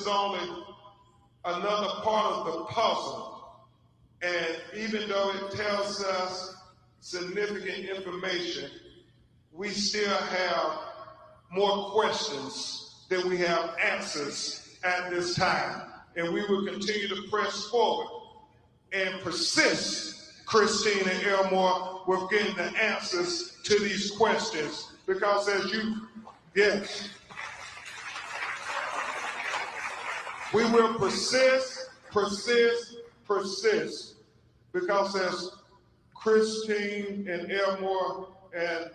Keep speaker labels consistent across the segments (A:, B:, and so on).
A: is only another part of the puzzle. And even though it tells us significant information, we still have more questions than we have answers at this time. And we will continue to press forward and persist, Christine and Elmore, with getting the answers to these questions. Because as you, yes, we will persist, because as Christine and Elmore and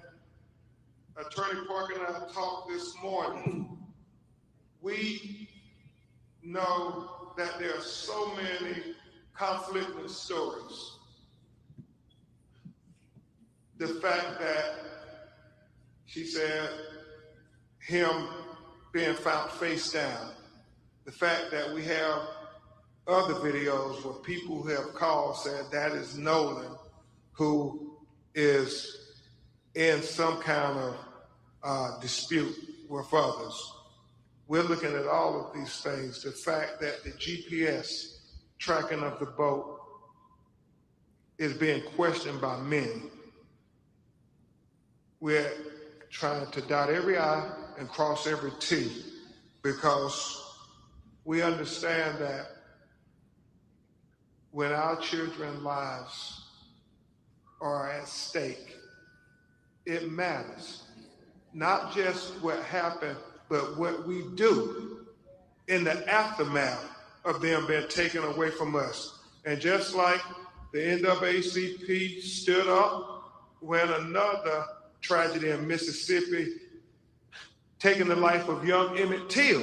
A: Attorney Parker and I talked this morning, we know that there are so many conflicting stories. The fact that she said him being found face down, the fact that we have other videos where people who have called said that is Nolan, who is in some kind of dispute with others. We're looking at all of these things. The fact that the GPS tracking of the boat is being questioned by many. We're trying to dot every I and cross every T, because we understand that when our children's lives are at stake, it matters. Not just what happened, but what we do in the aftermath of them being taken away from us. And just like the NAACP stood up when another tragedy in Mississippi, taking the life of young Emmett Till,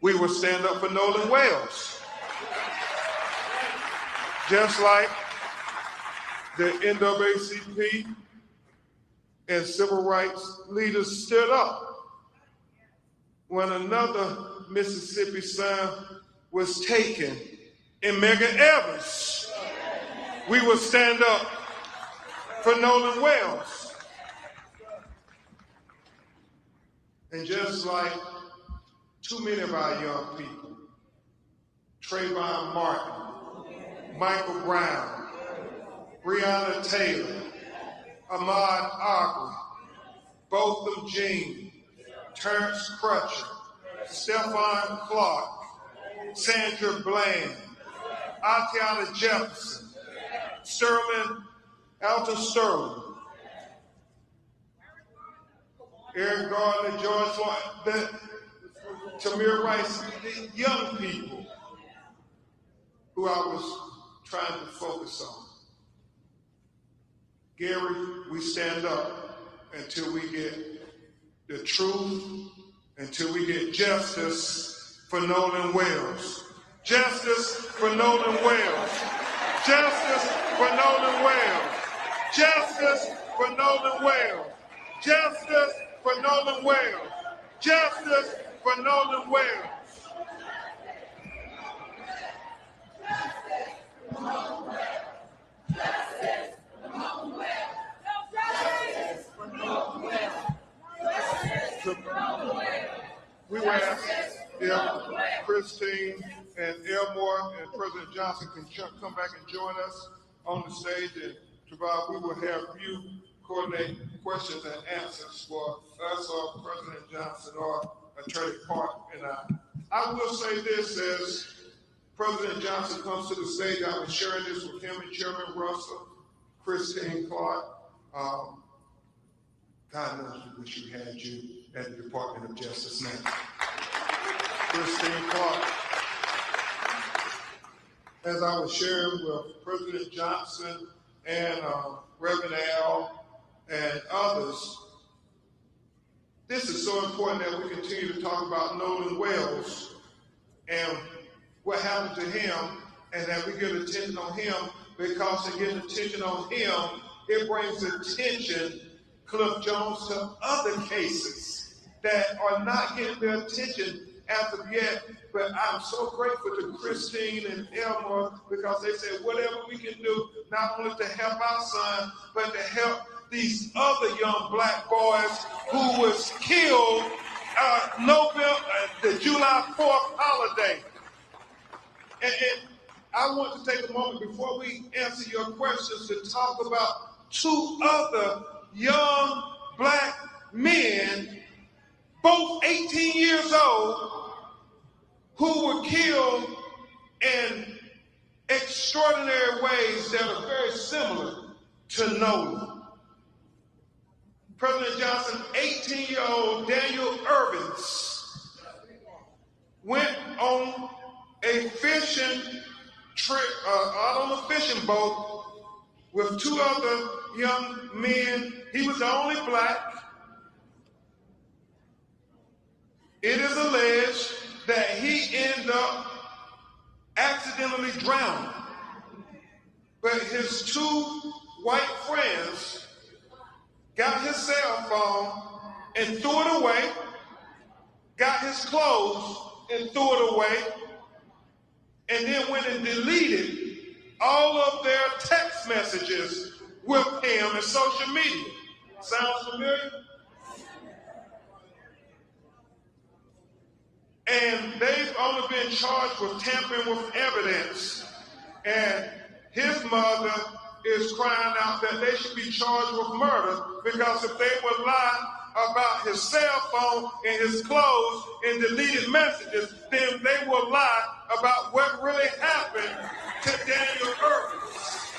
A: we will stand up for Nolan Wells. Just like the NAACP and civil rights leaders stood up when another Mississippi son was taken in Medgar Evers. We will stand up for Nolan Wells. And just like too many of our young people, Trayvon Martin, Michael Brown, Breonna Taylor, Ahmaud Arbery, Botham Jean, Terrence Crutcher, Stephon Clark, Sandra Bland, Atiana Jefferson, Alton Sterling, Eric Gardner, George Floyd, Tamir Rice, the young people who I was trying to focus on. Gary, we stand up until we get the truth, until we get justice for Nolan Wells. Justice for Nolan Wells. Justice for Nolan Wells. Justice for Nolan Wells. Justice for Nolan Wells. Justice for Nolan Wells. We will ask if Christine and Elmore and President Johnson can come back and join us on the stage, and Travail, we will have you coordinate questions and answers for us or President Johnson or Attorney Park and I. I will say this: as President Johnson comes to the stage, I was sharing this with him and Chairman Russell, Christine Clark. God knows we wish we had you at the Department of Justice now. Christine Clark. As I was sharing with President Johnson and Reverend Al and others, this is so important that we continue to talk about Nolan Wells and what happened to him, and that we get attention on him, because to get attention on him, it brings attention, Cliff Jones, to other cases that are not getting their attention as of yet. But I'm so grateful to Christine and Elmore, because they said whatever we can do, not only to help our son, but to help these other young black boys who was killed the July 4th holiday. And I want to take a moment before we answer your questions to talk about two other young black men, both 18 years old, who were killed in extraordinary ways that are very similar to Nolan. President Johnson, 18-year-old Daniel Irvins went on a fishing trip, out on a fishing boat with two other young men. He was the only black. It is alleged that he ended up accidentally drowning, but his two white friends got his cell phone and threw it away, got his clothes and threw it away, and then went and deleted all of their text messages with him and social media. Sounds familiar? And they've only been charged with tampering with evidence. And his mother is crying out that they should be charged with murder, because if they would lie about his cell phone and his clothes and deleted messages, then they will lie about what really happened to Daniel Irvins.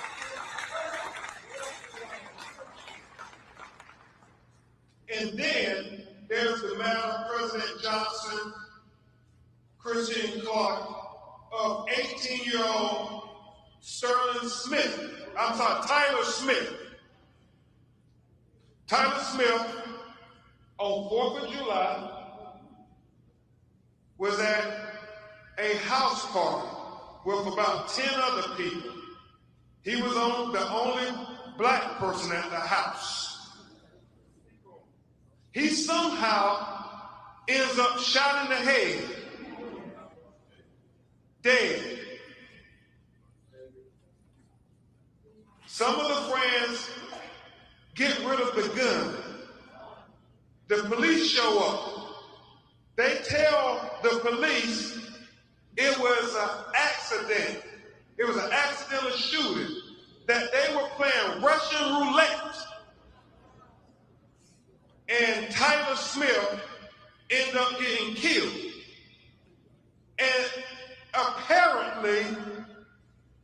A: And then there's the matter of President Johnson, Christian Clark, of 18-year-old Tyler Smith. Tyler Smith, on 4th of July, was at a house party with about 10 other people. He was the only black person at the house. He somehow ends up shot in the head, dead. Some of the friends get rid of the gun. The police show up. They tell the police it was an accident. It was an accidental shooting, that they were playing Russian roulette. And Tyler Smith ended up getting killed. And apparently,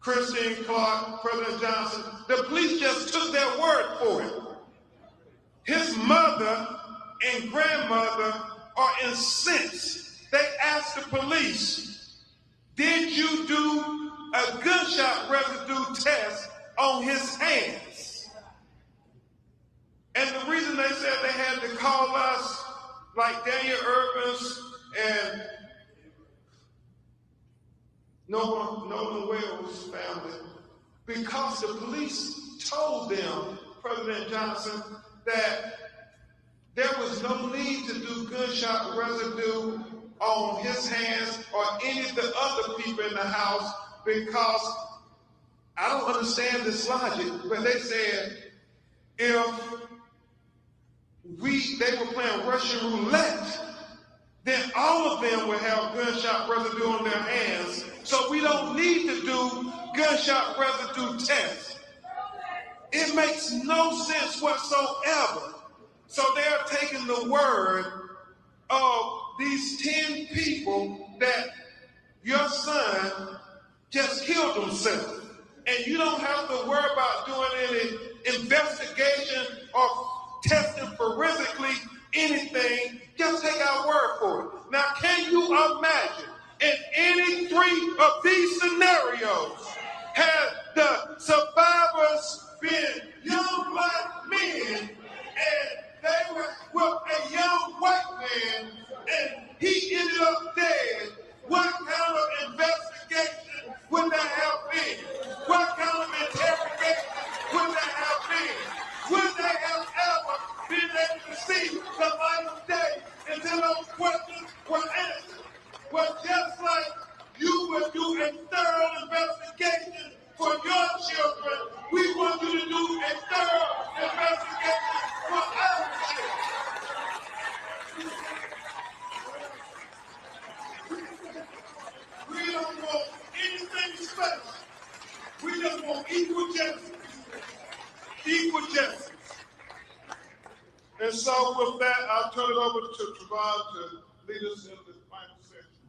A: Christine Clark, President Johnson, the police just took their word for it. His mother and grandmother are incensed. They asked the police, did you do a gunshot residue test on his hands? And the reason they said they had to call us, like Daniel Irvins and Nolan Wales family, because the police told them, President Johnson, that there was no need to do gunshot residue on his hands or any of the other people in the house, because I don't understand this logic, but they said if they were playing Russian roulette, then all of them would have gunshot residue on their hands. So we don't need to do gunshot residue tests. It makes no sense whatsoever. So they're taking the word of these 10 people that your son just killed himself. And you don't have to worry about doing any investigation or testing forensically anything. Just take our word for it. Now, can you imagine in any three of these scenarios, had the survivors been young black men and they were with a young white man and he ended up dead, what kind of investigation would that have been? What kind of interrogation would that have been? Would they have ever been able to see the light of day until those questions were answered? Well, just like you would do a thorough investigation for your children, we want you to do a thorough investigation for our children. want equal justice. Equal justice. And so with that, I'll turn it over to Trevon to lead us in the final section.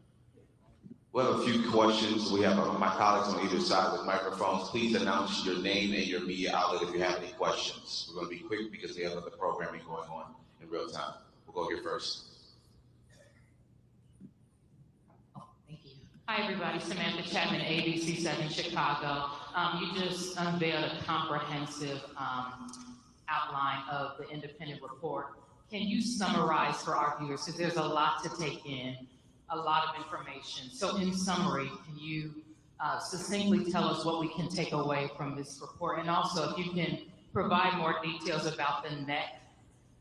B: Well, a few questions. We have my colleagues on either side with microphones. Please announce your name and your media outlet if you have any questions. We're going to be quick because we have other programming going on in real time. We'll go here first.
C: Thank you. Hi, everybody. Samantha Chapman, ABC 7 Chicago. You just unveiled a comprehensive outline of the independent report. Can you summarize for our viewers? Because there's a lot to take in, a lot of information. So in summary, can you succinctly tell us what we can take away from this report? And also, if you can provide more details about the neck.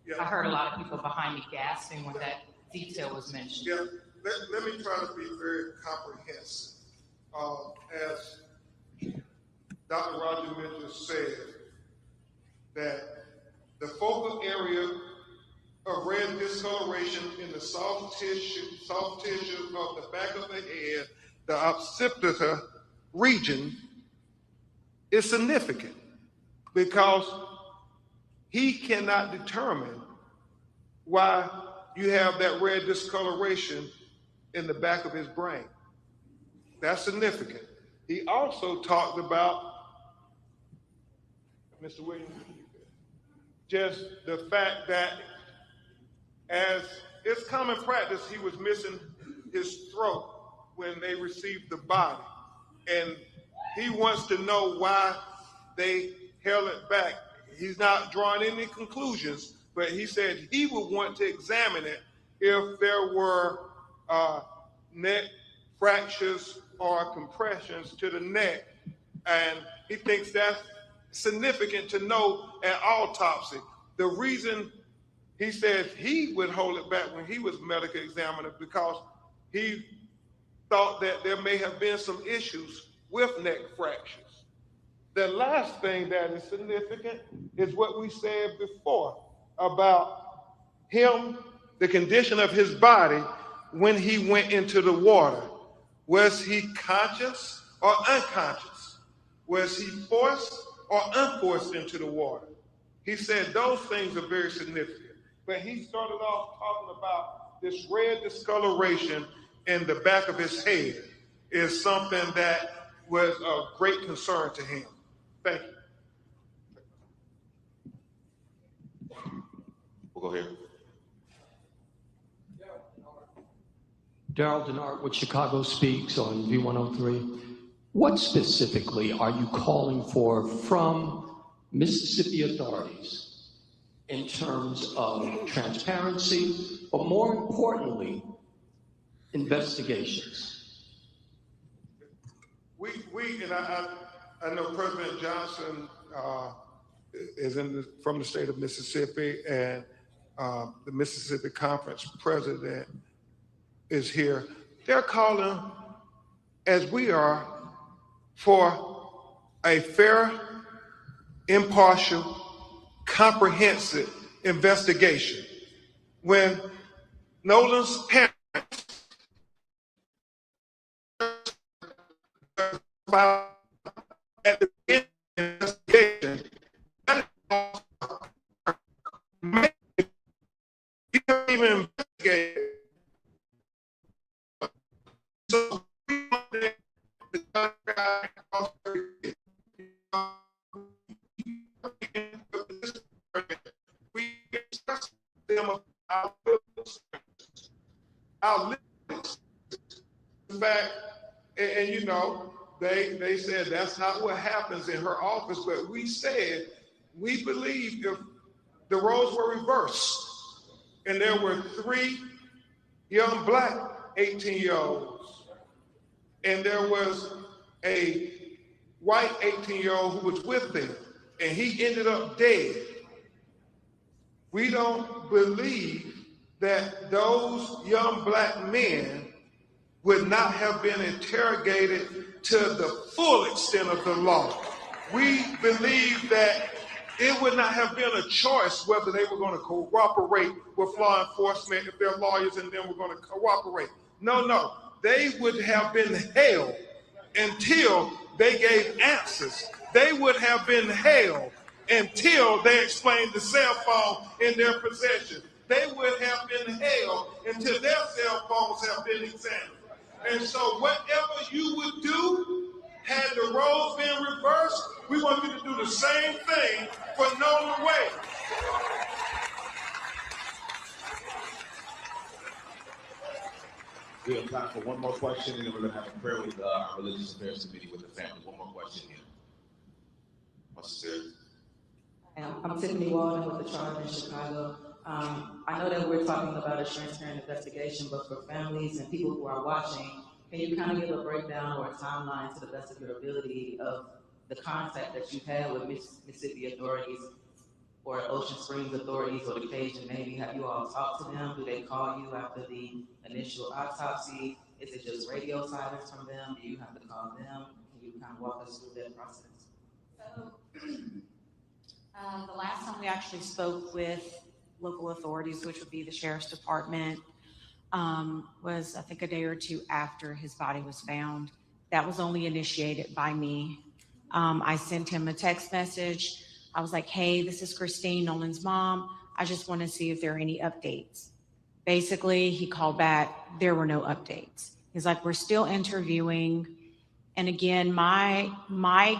C: Yeah. I heard a lot of people behind me gasping when that detail was mentioned.
A: Yeah, let me try to be very comprehensive. As Dr. Roger Mitchell said, that the focal area of red discoloration in the soft tissue of the back of the head, the occipital region, is significant because he cannot determine why you have that red discoloration in the back of his brain. That's significant. He also talked about, Mr. Williams, just the fact that as it's common practice, he was missing his throat when they received the body. And he wants to know why they held it back. He's not drawing any conclusions, but he said he would want to examine it if there were neck fractures or compressions to the neck. And he thinks that's significant to know at autopsy. The reason he says he would hold it back when he was medically examined because he thought that there may have been some issues with neck fractures. The last thing that is significant is what we said before about him, the condition of his body when he went into the water. Was he conscious or unconscious? Was he forced or unforced into the water? He said those things are very significant. But he started off talking about this red discoloration in the back of his head is something that was of great concern to him. Thank you.
B: We'll go here.
D: Daryl Denard with Chicago Speaks on V103. What specifically are you calling for from Mississippi authorities in terms of transparency, but more importantly, investigations?
A: I know President Johnson is from the state of Mississippi, and the Mississippi Conference president is here. They're calling, as we are, for a fair, impartial, comprehensive investigation. When Nolan's parents filed at the beginning of the investigation, you can't even investigate. So we express them about our limits. In fact, and you know, they said that's not what happens in her office, but we said we believe if the roles were reversed and there were 3 young black 18-year-olds and there was a white 18-year-old who was with them and he ended up dead, we don't believe that those young black men would not have been interrogated to the full extent of the law. We believe that it would not have been a choice whether they were going to cooperate with law enforcement if their lawyers and them were going to cooperate. No, they would have been held until they gave answers they would have been held until they explained the cell phone in their possession. They would have been held until their cell phones have been examined. And so whatever you would do, had the roles been reversed, we want you to do the same thing for Nolan Wade.
B: We have time for one more question, and then we're going to have a prayer with our Religious Affairs Committee with the family. One more question here. What's there?
E: I'm Tiffany Walden with the Charge in Chicago. I know that we're talking about a transparent investigation, but for families and people who are watching, can you kind of give a breakdown or a timeline to the best of your ability of the contact that you've had with Mississippi authorities or Ocean Springs authorities or the Cajun Navy? Have you all talked to them? Do they call you after the initial autopsy? Is it just radio silence from them? Do you have to call them? Can you kind of walk us through that process?
F: So, the last time we actually spoke with local authorities, which would be the Sheriff's Department, was I think a day or two after his body was found. That was only initiated by me. I sent him a text message. I was like, hey, this is Christine, Nolan's mom. I just want to see if there are any updates. Basically, he called back. There were no updates. He's like, we're still interviewing. And again, my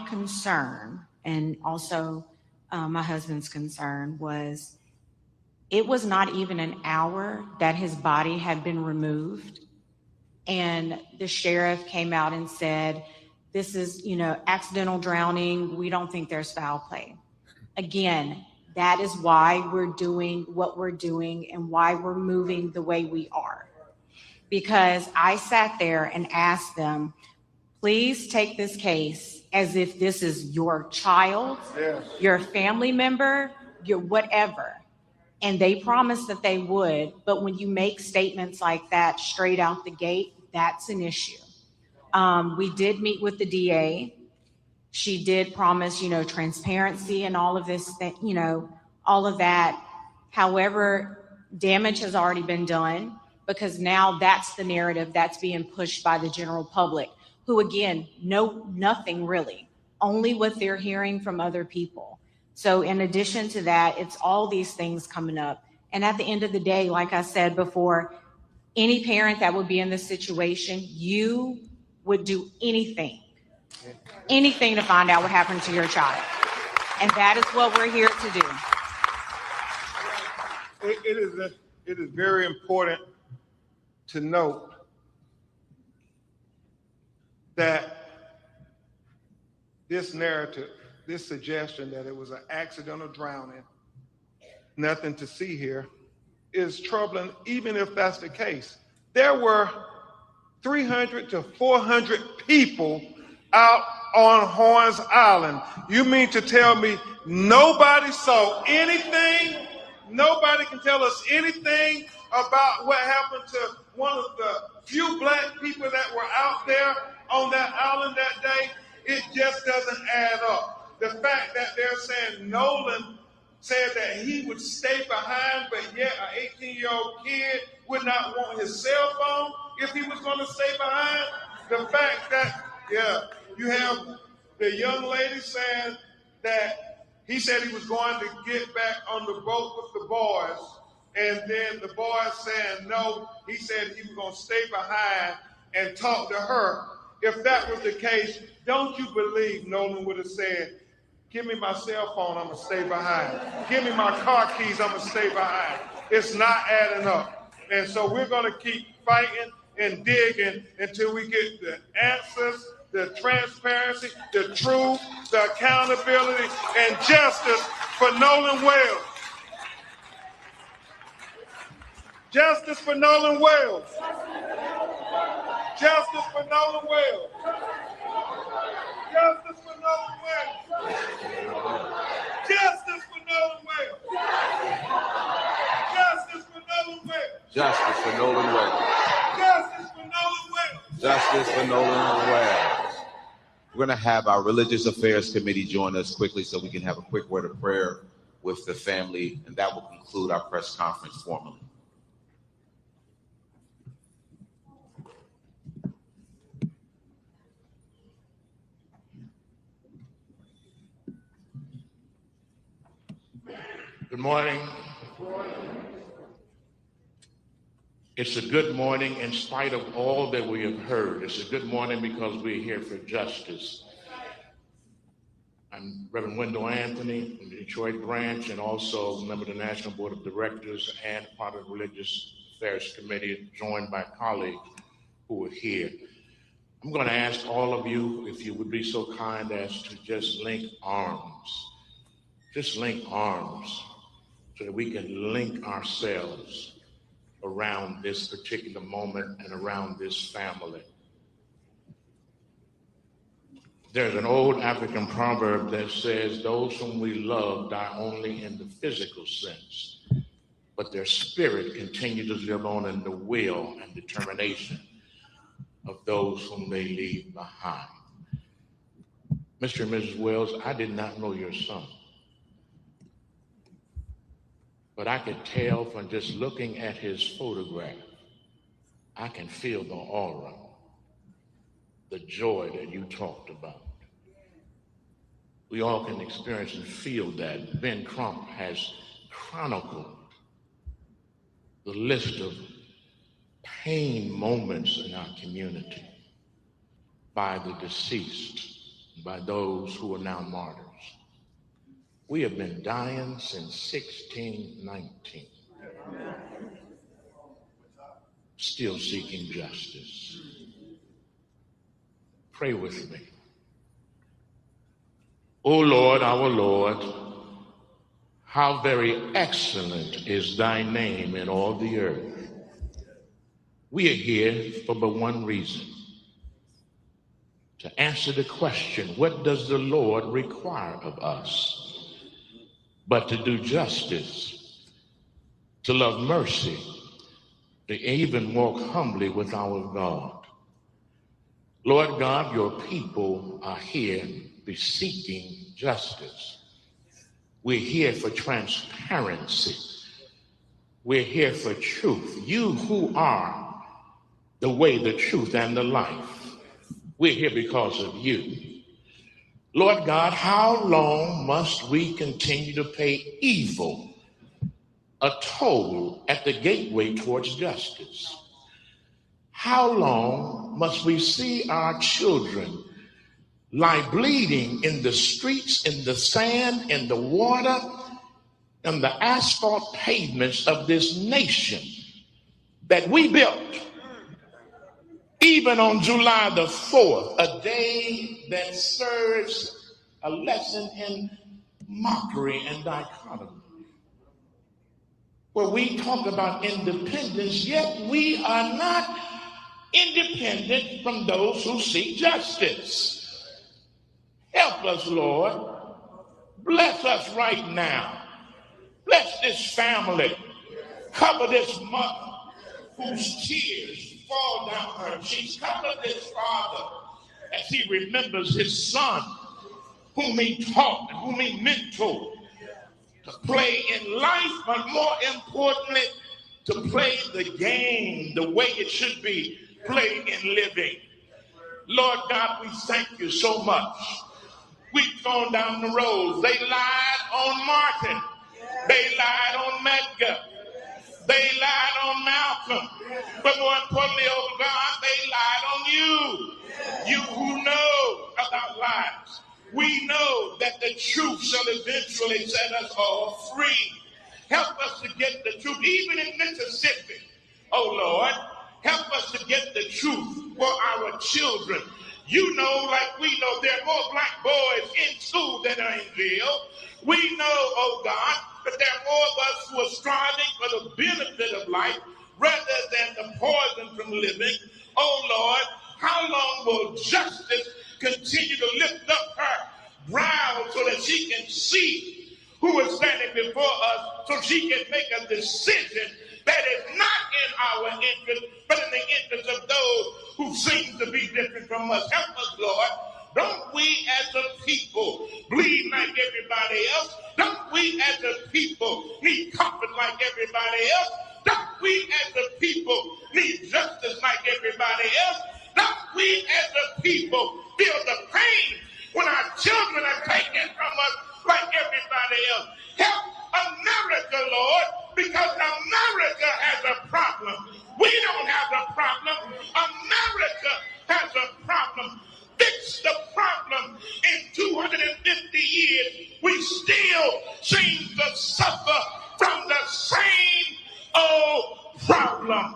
F: concern, and also my husband's concern, was it was not even an hour that his body had been removed. And the sheriff came out and said, this is, accidental drowning. We don't think there's foul play. Again, that is why we're doing what we're doing and why we're moving the way we are. Because I sat there and asked them, please take this case as if this is your child, yes, your family member, your whatever. And they promised that they would, but when you make statements like that straight out the gate, that's an issue. We did meet with the DA. She did promise, transparency and all of this, all of that. However, damage has already been done because now that's the narrative that's being pushed by the general public, who again, know nothing really, only what they're hearing from other people. So in addition to that, it's all these things coming up. And at the end of the day, like I said before, any parent that would be in this situation, you would do anything to find out what happened to your child. And that is what we're here to do.
A: It is very important to note that this narrative, this suggestion that it was an accidental drowning, nothing to see here, is troubling, even if that's the case. There were 300 to 400 people out on Horns Island. You mean to tell me nobody saw anything? Nobody can tell us anything about what happened to one of the few black people that were out there on that island that day? It just doesn't add up. The fact that they're saying Nolan said that he would stay behind, but yet an 18-year-old kid would not want his cell phone if he was going to stay behind. The fact that, you have the young lady saying that he said he was going to get back on the boat with the boys, and then the boys saying no, he said he was going to stay behind and talk to her. If that was the case, don't you believe Nolan would have said, give me my cell phone, I'm going to stay behind. Give me my car keys, I'm going to stay behind. It's not adding up. And so we're going to keep fighting and digging until we get the answers, the transparency, the truth, the accountability, and justice for Nolan Wales. Justice for Nolan Wales. Justice for Nolan Wales. Justice for Nolan Wales. Justice for Nolan Wales. Justice for Nolan Wales.
B: Justice for Nolan Wales.
A: Justice for Nolan Wales.
B: Justice for Nolan Wales. We're going to have our Religious Affairs Committee join us quickly so we can have a quick word of prayer with the family, and that will conclude our press conference formally.
G: Good morning. It's a good morning in spite of all that we have heard. It's a good morning because we're here for justice. I'm Reverend Wendell Anthony from the Detroit branch and also a member of the National Board of Directors and part of the Religious Affairs Committee, joined by colleagues who are here. I'm going to ask all of you if you would be so kind as to just link arms. Just link arms so that we can link ourselves around this particular moment and around this family. There's an old African proverb that says, those whom we love die only in the physical sense, but their spirit continues to live on in the will and determination of those whom they leave behind. Mr. and Mrs. Wells, I did not know your son, but I could tell from just looking at his photograph, I can feel the aura, the joy that you talked about. We all can experience and feel that. Ben Crump has chronicled the list of pain moments in our community by the deceased, by those who are now martyrs. We have been dying since 1619, still seeking justice. Pray with me. O Lord, our Lord, how very excellent is thy name in all the earth. We are here for but one reason: to answer the question, what does the Lord require of us? But to do justice, to love mercy, to even walk humbly with our God. Lord God, your people are here beseeching justice. We're here for transparency. We're here for truth. You who are the way, the truth, and the life. We're here because of you. Lord God, how long must we continue to pay evil a toll at the gateway towards justice? How long must we see our children lie bleeding in the streets, in the sand, in the water, in the asphalt pavements of this nation that we built, even on July the 4th, a day that serves a lesson in mockery and dichotomy, where we talk about independence, yet we are not independent from those who seek justice. Help us, Lord. Bless us right now. Bless this family. Cover this mother whose tears fall down her cheeks. Cover this father as he remembers his son, whom he taught and whom he mentored to play in life, but more importantly, to play the game the way it should be played in living. Lord God, we thank you so much. We've gone down the roads. They lied on Martin. They lied on Medgar. They lied on Malcolm. But more importantly, oh God, they lied on you. You who know about lies. We know that the truth shall eventually set us all free. Help us to get the truth, even in Mississippi. Oh Lord, help us to get the truth for our children. You know, like we know, there are more black boys in school than are in jail. We know, oh God, that there are more of us who are striving for the benefit of life rather than the poison from living. Oh Lord, how long will justice continue to lift up her brow so that she can see who is standing before us, so she can make a decision that is not in our interest, but in the interest of those who seem to be different from us. Help us, Lord. Don't we as a people bleed like everybody else? Don't we as a people need comfort like everybody else? Don't we as a people need justice like everybody else? Don't we as a people feel the pain when our children are taken from us like everybody else? Help America, Lord, because America has a problem. We don't have a problem. America has a problem. Fix the problem. In 250 years, we still seem to suffer from the same old problem.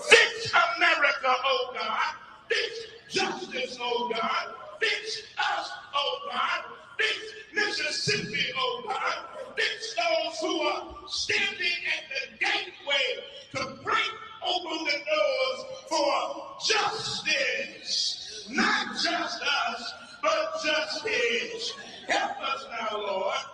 G: Fix America, oh God. Fix justice, oh God. Fix us, oh God. Fix Mississippi, oh God. Fix those who are standing at the gateway to break open the doors for justice. Not just us, but justice. Help us now, Lord.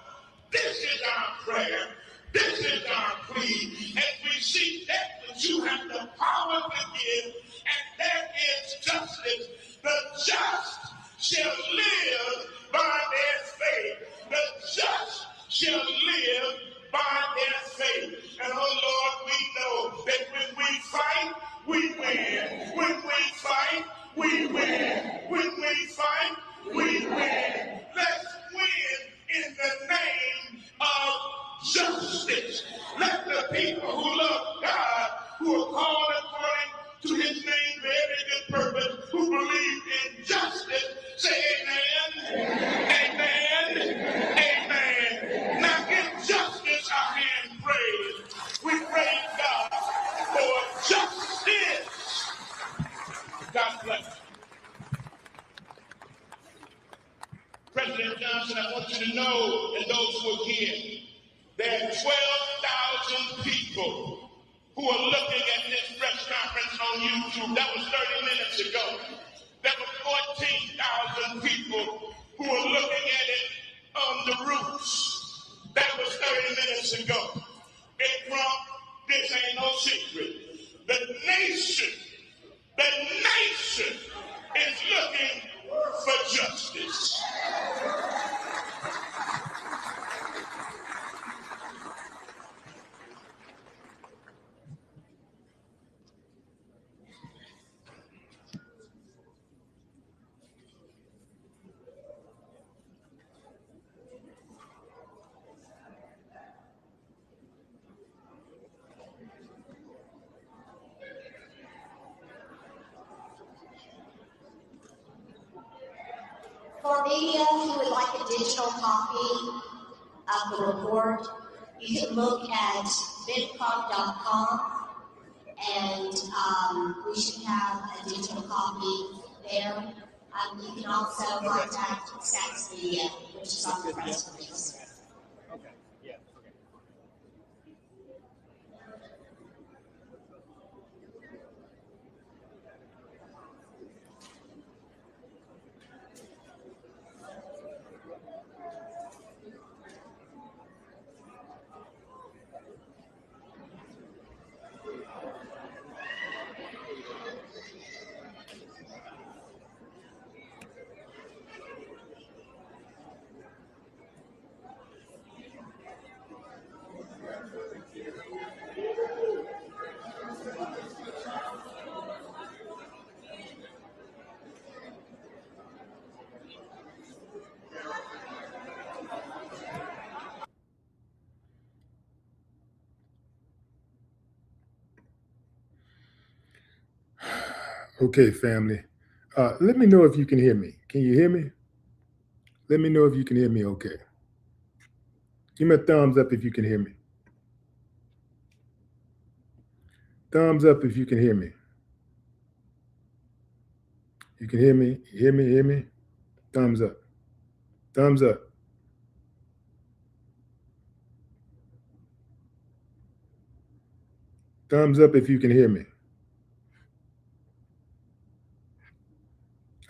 G: This is our prayer. This is our plea. And we see that you have the power to give, and that is justice. The just shall live by their faith. The just shall live by their faith. And oh Lord, we know that when we fight, we win. When we fight, we win. When we fight, we win. Let's win in the name of justice. Let the people who love God, who are called according to his name for every good purpose, who believe in justice, say amen, amen, amen. Now in justice our hand praise. We praise God for justice. God bless you. President Johnson, I want you to know, and those who are here, there are 12,000 people who are looking at this press conference on YouTube. That was 30 minutes ago. There were 14,000 people who are looking at it on the roofs. That was 30 minutes ago. Big Trump, this ain't no secret. The nation is looking for justice.
H: For media who would like a digital copy of the report, you can look at vidcom.com, and we should have a digital copy there. You can also contact Stats Media, which is on the press release.
I: Okay, family. Let me know if you can hear me. Can you hear me? Let me know if you can hear me okay. Give me a thumbs up if you can hear me. Thumbs up if you can hear me. You can hear me? Hear me? Hear me? Thumbs up. Thumbs up. Thumbs up if you can hear me.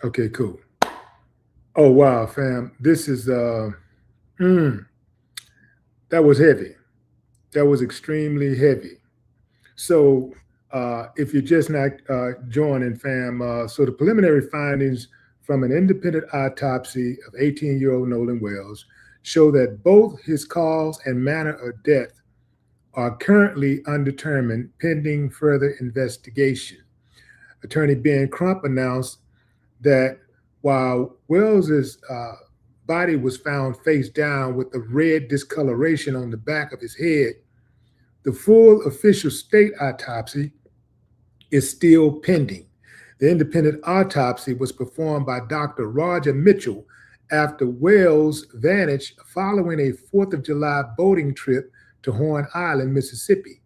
I: Okay, cool. Oh, wow, fam. This is, that was heavy. That was extremely heavy. So if you're just not joining, fam, so the preliminary findings from an independent autopsy of 18-year-old Nolan Wells show that both his cause and manner of death are currently undetermined pending further investigation. Attorney Ben Crump announced that while Wells's body was found face down with a red discoloration on the back of his head. The full official state autopsy is still pending. The independent autopsy was performed by Dr. Roger Mitchell after Wells vanished following a 4th of July boating trip to Horn Island, Mississippi.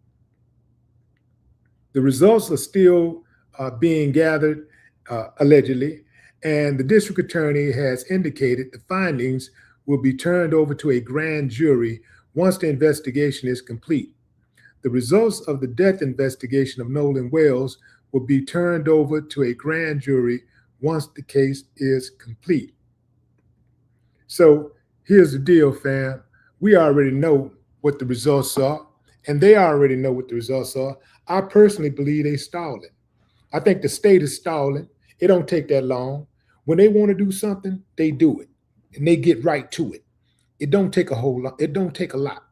I: The results are still being gathered, allegedly, and the district attorney has indicated the findings will be turned over to a grand jury once the investigation is complete. The results of the death investigation of Nolan Wells will be turned over to a grand jury once the case is complete. So here's the deal, fam. We already know what the results are, and they already know what the results are. I personally believe they stalling. I think the state is stalling. It don't take that long. When they want to do something, they do it, and they get right to it. It don't take a whole lot. It don't take a lot.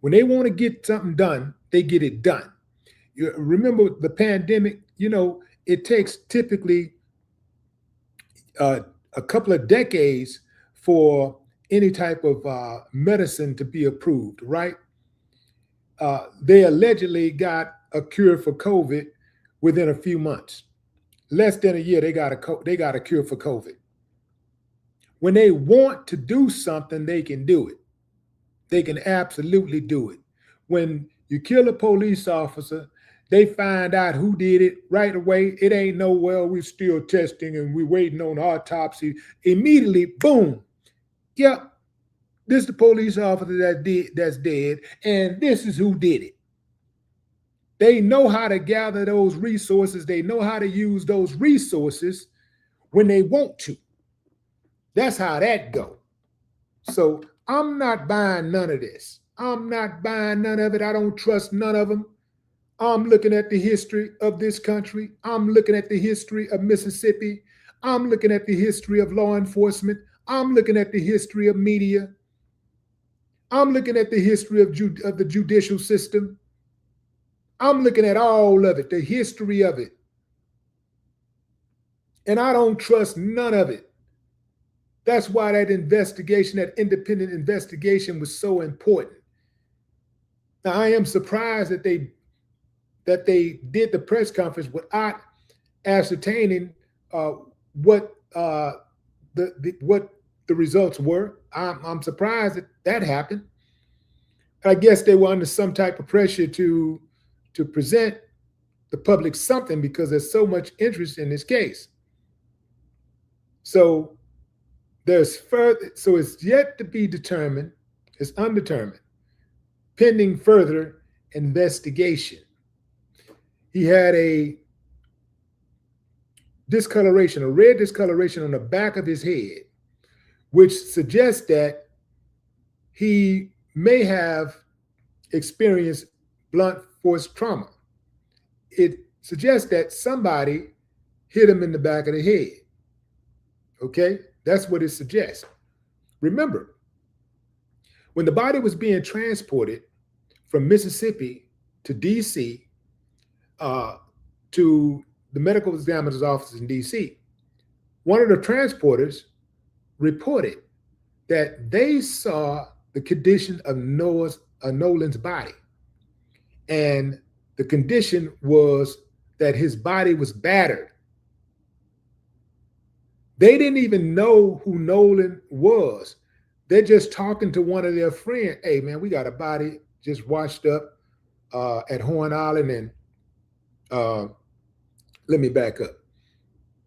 I: When they want to get something done, they get it done. You remember the pandemic? You know, it takes typically a couple of decades for any type of medicine to be approved, right? They allegedly got a cure for COVID within a few months. Less than a year, they got a cure for COVID. When they want to do something, they can do it. They can absolutely do it. When you kill a police officer, they find out who did it right away. It ain't no, well, we're still testing and we're waiting on autopsy. Immediately, boom. Yep, this is the police officer that's dead, and this is who did it. They know how to gather those resources. They know how to use those resources when they want to. That's how that go. So I'm not buying none of this. I'm not buying none of it. I don't trust none of them. I'm looking at the history of this country. I'm looking at the history of Mississippi. I'm looking at the history of law enforcement. I'm looking at the history of media. I'm looking at the history of the judicial system. I'm looking at all of it, the history of it. And I don't trust none of it. That's why that investigation, that independent investigation, was so important. Now, I am surprised that they did the press conference without ascertaining what the results were. I'm surprised that happened. I guess they were under some type of pressure to present the public something because there's so much interest in this case. So it's yet to be determined, it's undetermined, pending further investigation. He had a discoloration, a red discoloration on the back of his head, which suggests that he may have experienced blunt force trauma. It suggests that somebody hit him in the back of the head. Okay, that's what it suggests. Remember, when the body was being transported from Mississippi to DC, to the medical examiner's office in DC, one of the transporters reported that they saw the condition of Nolan's body. And the condition was that his body was battered. They didn't even know who Nolan was. They're just talking to one of their friends. Hey, man, we got a body just washed up at Horn Island. And let me back up.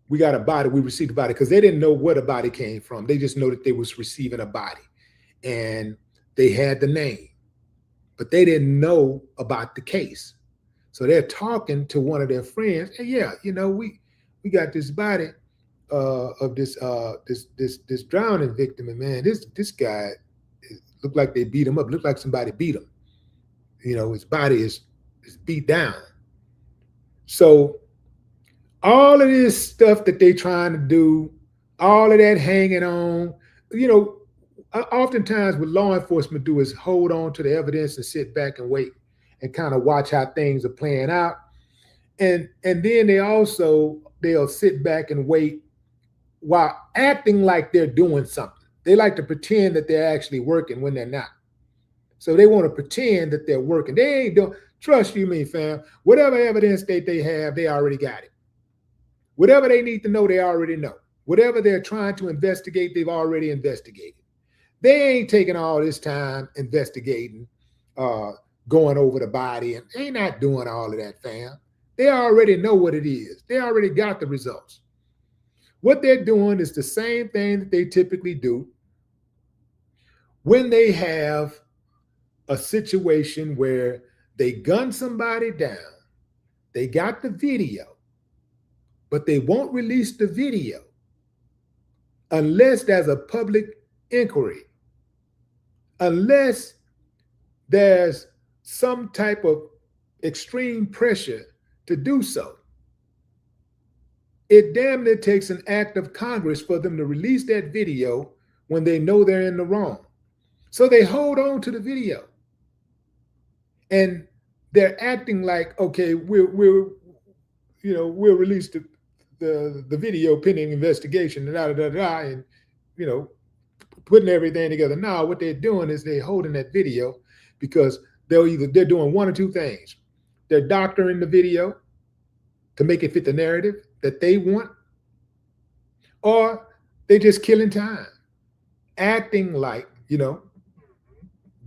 I: We got a body. We received a body because they didn't know where the body came from. They just know that they was receiving a body. And they had the name. But they didn't know about the case. So they're talking to one of their friends. Hey, yeah, you know, we got this body of this drowning victim, and man, this guy looked like they beat him up. Looked like somebody beat him. You know, his body is beat down. So all of this stuff that they trying to do, all of that hanging on, you know, oftentimes what law enforcement do is hold on to the evidence and sit back and wait and kind of watch how things are playing out. And then they'll sit back and wait while acting like they're doing something. They like to pretend that they're actually working when they're not. So they want to pretend that they're working. They ain't doing, trust you me, fam. Whatever evidence they have, they already got it. Whatever they need to know, they already know. Whatever they're trying to investigate, they've already investigated. They ain't taking all this time investigating, going over the body, and they not doing all of that, fam. They already know what it is. They already got the results. What they're doing is the same thing that they typically do when they have a situation where they gun somebody down, they got the video, but they won't release the video unless there's a public inquiry, unless there's some type of extreme pressure to do so. It damn near takes an act of Congress for them to release that video when they know they're in the wrong. So they hold on to the video. And they're acting like, okay, we'll release the video pending investigation, and putting everything together. Now, what they're doing is they're holding that video because they're doing one or two things. They're doctoring the video to make it fit the narrative that they want, or they're just killing time, acting like,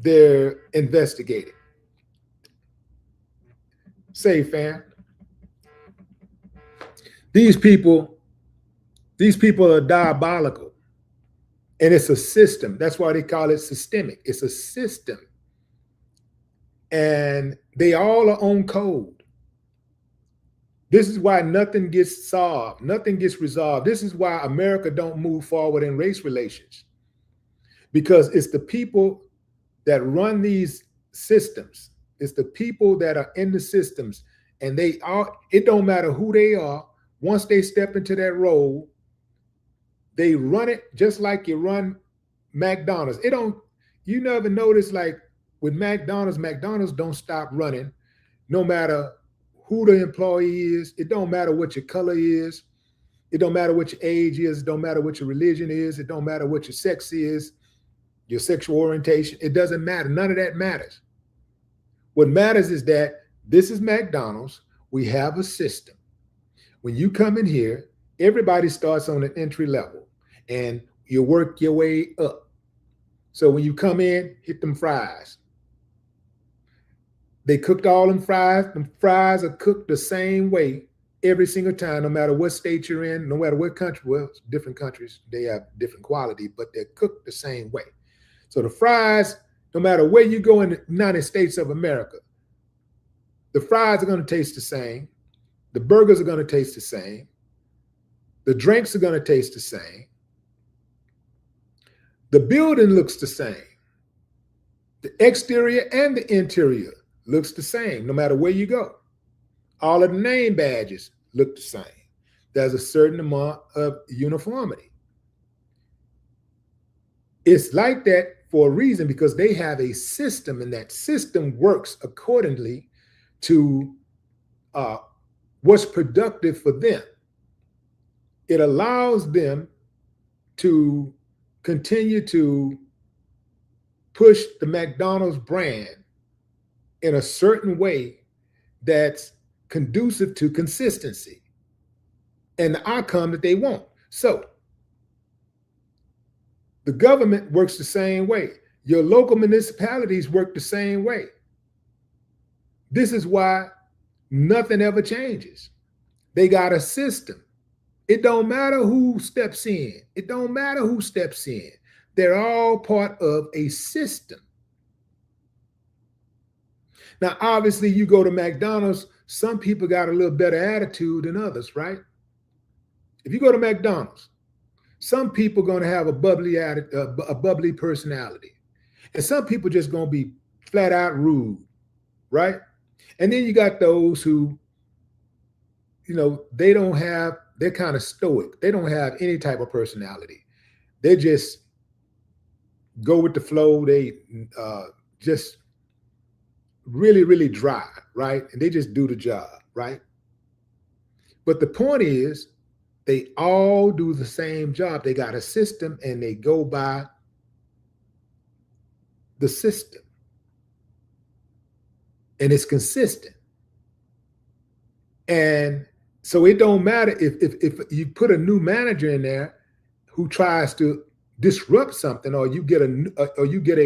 I: they're investigating. Say, fam, these people are diabolical, and it's a system. That's why they call it systemic. It's a system, and they all are on code. This is why nothing gets solved, nothing gets resolved. This is why America don't move forward in race relations, because it's the people that run these systems. It's the people that are in the systems, and it don't matter who they are. Once they step into that role, they run it just like you run McDonald's. You never notice, like with McDonald's don't stop running no matter who the employee is. It don't matter what your color is. It don't matter what your age is. It don't matter what your religion is. It don't matter what your sex is, your sexual orientation. It doesn't matter. None of that matters. What matters is that this is McDonald's. We have a system. When you come in here, everybody starts on an entry level and you work your way up. So when you come in, hit them fries. They cooked all them fries. Them fries are cooked the same way every single time, no matter what state you're in, no matter what country. Well, different countries, they have different quality, but they're cooked the same way. So the fries, no matter where you go in the United States of America, the fries are going to taste the same. The burgers are going to taste the same. The drinks are going to taste the same. The building looks the same. The exterior and the interior looks the same, no matter where you go. All of the name badges look the same. There's a certain amount of uniformity. It's like that for a reason, because they have a system, and that system works accordingly to what's productive for them. It allows them to continue to push the McDonald's brand in a certain way that's conducive to consistency and the outcome that they want. So the government works the same way. Your local municipalities work the same way. This is why nothing ever changes. They got a system. It don't matter who steps in. It don't matter who steps in. They're all part of a system. Now, obviously, you go to McDonald's, some people got a little better attitude than others, right? If you go to McDonald's, some people going to have a bubbly personality. And some people just going to be flat out rude, right? And then you got those who, they're kind of stoic. They don't have any type of personality. They just go with the flow. They just really, really dry, right? And they just do the job, right? But the point is, They all do the same job. They got a system and they go by the system. And it's consistent. And so it don't matter if you put a new manager in there who tries to disrupt something, or you get a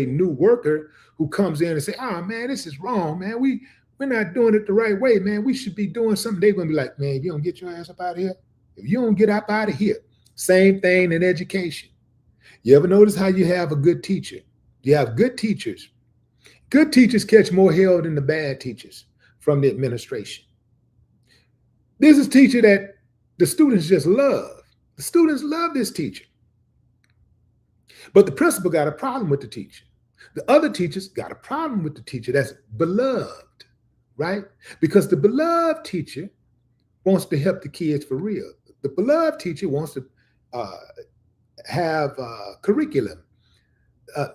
I: new worker who comes in and say, "Oh man, this is wrong, man. We're not doing it the right way, man. We should be doing something." They're gonna be like, "Man, if you don't get your ass up out of here, if you don't get up out of here." Same thing in education. You ever notice how you have a good teacher? You have good teachers. Good teachers catch more hell than the bad teachers from the administration. This is a teacher that the students just love. The students love this teacher. But the principal got a problem with the teacher. The other teachers got a problem with the teacher that's beloved, right? Because the beloved teacher wants to help the kids for real. The beloved teacher wants to have a curriculum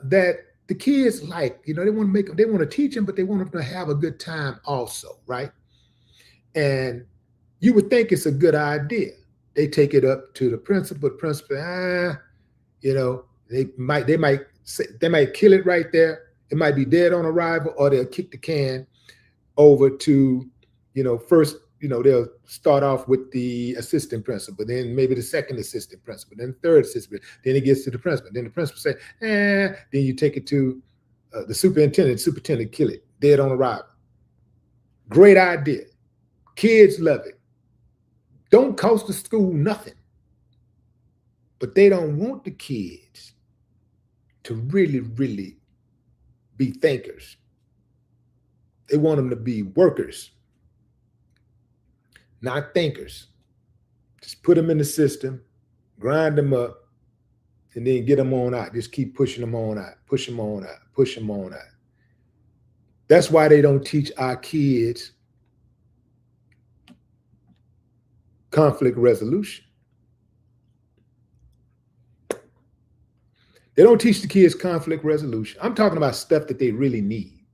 I: that the kids like. You know, they want to teach them, but they want them to have a good time also, right? And you would think it's a good idea. They take it up to the principal. The principal, you know, they might kill it right there. It might be dead on arrival, or they'll kick the can over to, you know, first, you know, they'll start off with the assistant principal, then maybe the second assistant principal, then the third assistant, then it gets to the principal. Then the principal say, then you take it to the superintendent. Superintendent kill it, dead on arrival. Great idea. Kids love it. Don't cost the school nothing. But they don't want the kids to really, really be thinkers. They want them to be workers, not thinkers. Just put them in the system, grind them up, and then get them on out. Just keep pushing them on out, push them on out, push them on out. That's why they don't teach our kids conflict resolution. They don't teach the kids conflict resolution. I'm talking about stuff that they really need.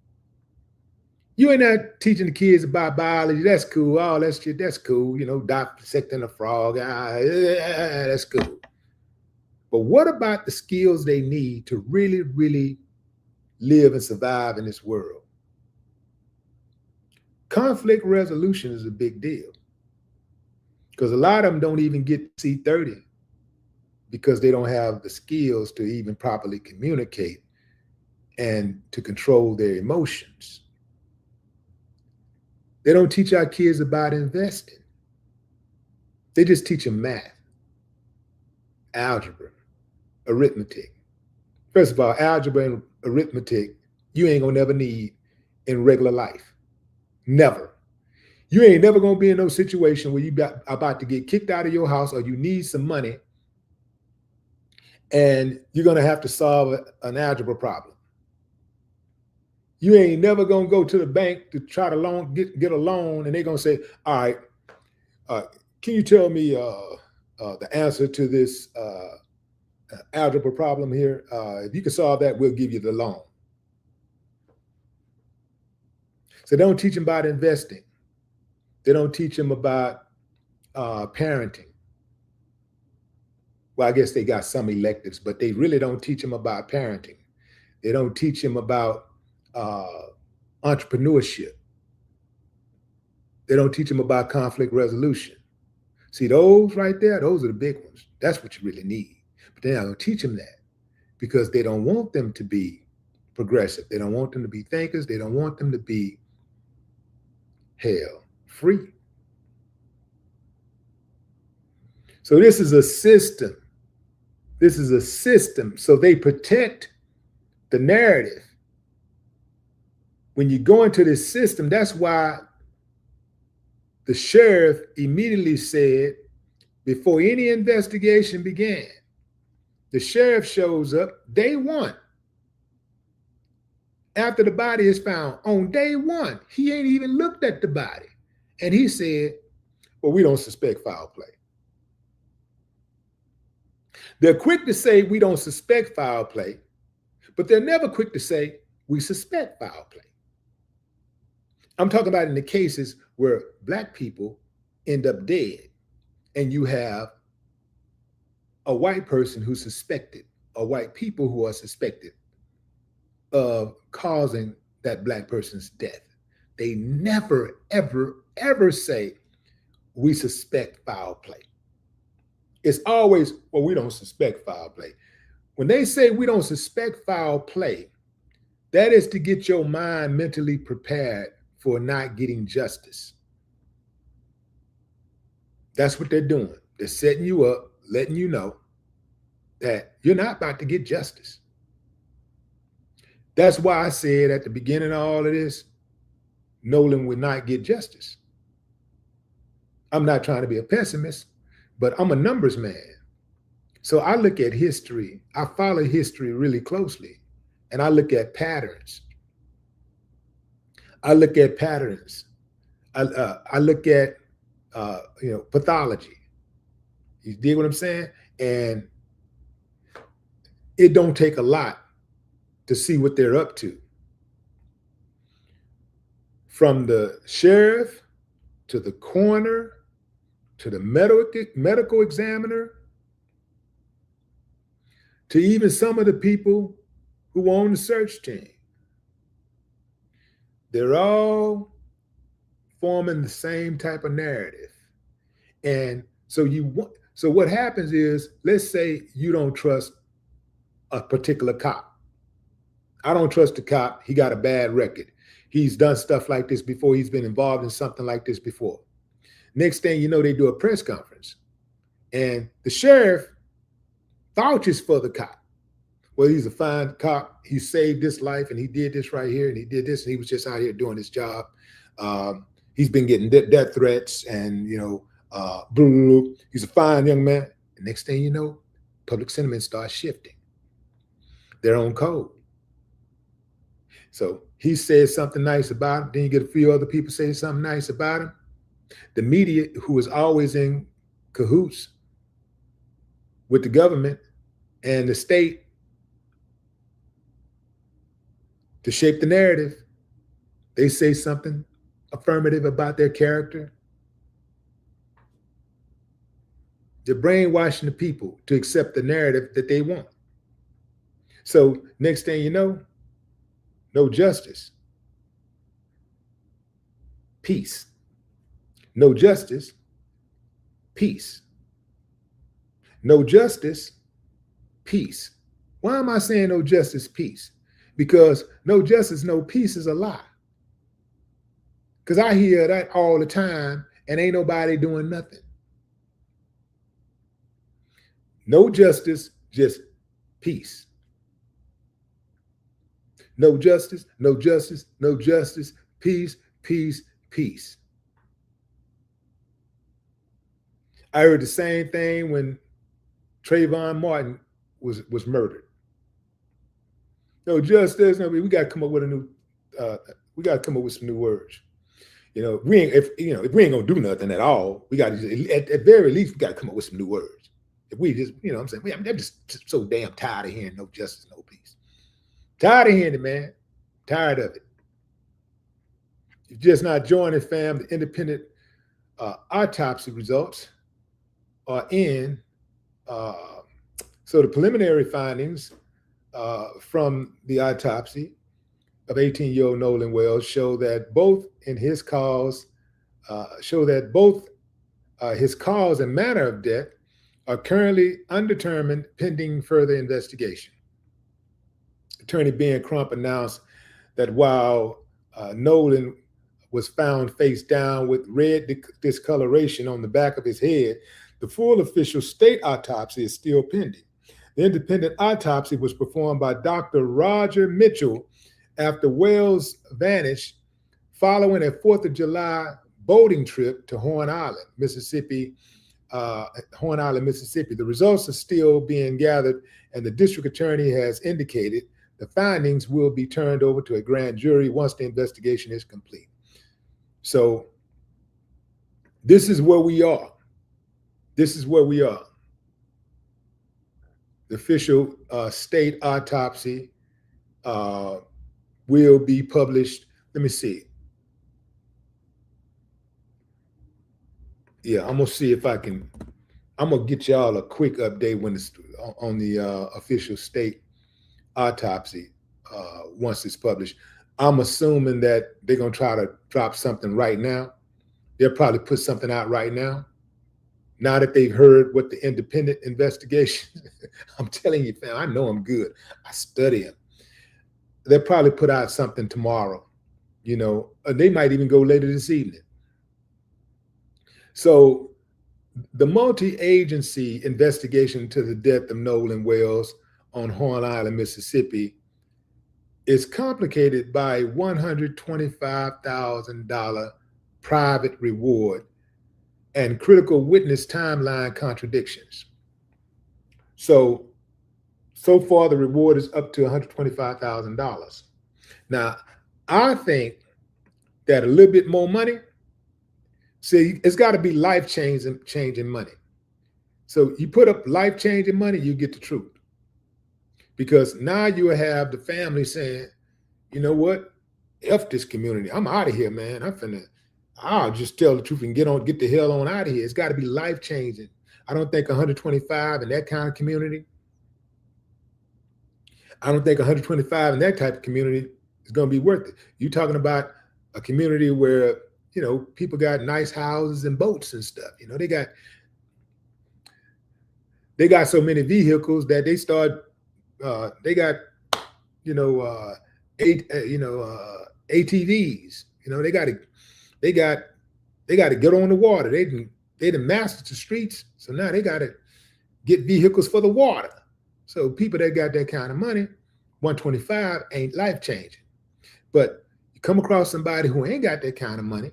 I: You ain't not teaching the kids about biology. That's cool. Oh, that's cool. You know, dissecting a frog. That's cool. But what about the skills they need to really, really live and survive in this world? Conflict resolution is a big deal, because a lot of them don't even get C30 because they don't have the skills to even properly communicate and to control their emotions. They don't teach our kids about investing. They just teach them math, algebra, arithmetic. First of all, algebra and arithmetic, you ain't gonna never need in regular life. Never. You ain't never gonna be in no situation where you about to get kicked out of your house, or you need some money and you're gonna have to solve an algebra problem. You ain't never gonna go to the bank to try to get a loan, and they're gonna say, "All right, can you tell me the answer to this algebra problem here? If you can solve that, we'll give you the loan." So they don't teach them about investing. They don't teach them about parenting. Well, I guess they got some electives, but they really don't teach them about parenting. They don't teach them about entrepreneurship. They don't teach them about conflict resolution. See, those right there, those are the big ones. That's what you really need. But they're not going to teach them that, because they don't want them to be progressive. They don't want them to be thinkers. They don't want them to be, hell, free. So this is a system. This is a system. So they protect the narrative. When you go into this system, that's why the sheriff immediately said, before any investigation began, the sheriff shows up day one. After the body is found, on day one, he ain't even looked at the body. And he said, well, we don't suspect foul play. They're quick to say we don't suspect foul play, but they're never quick to say we suspect foul play. I'm talking about in the cases where Black people end up dead and you have a white person who's suspected, or white people who are suspected of causing that black person's death. They never, ever, ever say, we suspect foul play. It's always, well, we don't suspect foul play. When they say we don't suspect foul play, that is to get your mind mentally prepared for not getting justice. That's what they're doing. They're setting you up, letting you know that you're not about to get justice. That's why I said at the beginning of all of this, Nolan would not get justice. I'm not trying to be a pessimist, but I'm a numbers man. So I look at history, I follow history really closely, and I look at patterns. I look at patterns. I look at pathology. You dig what I'm saying? And it don't take a lot to see what they're up to. From the sheriff to the coroner to the medical examiner to even some of the people who own the search team. They're all forming the same type of narrative. And so what happens is, let's say you don't trust a particular cop. I don't trust the cop. He got a bad record. He's done stuff like this before. He's been involved in something like this before. Next thing you know, they do a press conference. And the sheriff vouches for the cop. Well, he's a fine cop. He saved this life, and he did this right here, and he did this, and he was just out here doing his job. He's been getting death threats, and he's a fine young man. The next thing you know, public sentiment starts shifting. Their own code. So he says something nice about him. Then you get a few other people say something nice about him. The media, who is always in cahoots with the government and the state to shape the narrative, they say something affirmative about their character. They're brainwashing the people to accept the narrative that they want. So next thing you know, no justice. Peace. No justice. Peace. No justice. Peace. Why am I saying no justice, peace? Because no justice, no peace is a lie. Because I hear that all the time and ain't nobody doing nothing. No justice, just peace. No justice, no justice, no justice, peace, peace, peace. I heard the same thing when Trayvon Martin was murdered. No justice, no, we got to come up with a new, we got to come up with some new words. If we ain't gonna do nothing at all, we got to, at very least, we got to come up with some new words. If we just, I'm saying, I'm just so damn tired of hearing no justice, no peace. Tired of hearing it, man. Tired of it. You're just not joining, fam. The independent autopsy results are in. So the preliminary findings from the autopsy of 18-year-old Nolan Wells show that both his cause and manner of death are currently undetermined pending further investigation. Attorney Ben Crump announced that while Nolan was found face down with red discoloration on the back of his head, the full official state autopsy is still pending. The independent autopsy was performed by Dr. Roger Mitchell after Wells vanished following a 4th of July boating trip to Horn Island, Mississippi. The results are still being gathered, and the district attorney has indicated the findings will be turned over to a grand jury once the investigation is complete. So this is where we are. This is where we are. The official state autopsy will be published. Let me see. Yeah, I'm gonna see if I can I'm gonna get y'all a quick update when it's on the official state autopsy once it's published. I'm assuming that they're gonna try to drop something right now. They'll probably put something out right now. Now that they've heard what the independent investigation, I'm telling you, fam, I know I'm good. I study them. They'll probably put out something tomorrow. You know, they might even go later this evening. So the multi-agency investigation into the death of Nolan Wells on Horn Island, Mississippi, is complicated by $125,000 private reward and critical witness timeline contradictions. So far the reward is up to $125,000. Now, I think that a little bit more money, see, it's got to be life-changing money. So you put up life-changing money, you get the truth. Because now you have the family saying, you know what? F this community. I'm out of here, man. I'll just tell the truth and get the hell on out of here. It's got to be life-changing. I don't think 125 in that kind of community. I don't think 125 in that type of community is going to be worth it. You're talking about a community where, you know, people got nice houses and boats and stuff. You know, they got so many vehicles that they got, ATVs. You know, they got to get on the water. They done mastered the streets, so now they got to get vehicles for the water. So people that got that kind of money, 125 ain't life changing. But you come across somebody who ain't got that kind of money.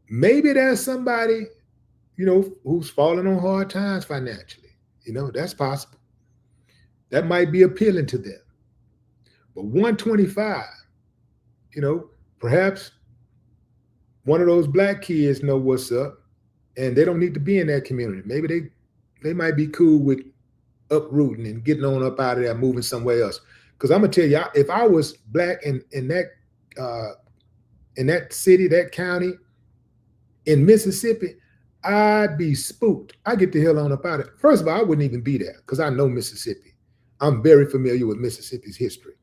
I: Maybe there's somebody, you know, who's falling on hard times financially. You know, that's possible. That might be appealing to them. But 125, you know, perhaps one of those black kids know what's up and they don't need to be in that community. Maybe they might be cool with uprooting and getting on up out of there, moving somewhere else. Because I'm gonna tell you, if I was black in that city, that county, in Mississippi, I'd be spooked. I get the hell on up out of it. First of all, I wouldn't even be there because I know Mississippi. I'm very familiar with Mississippi's history.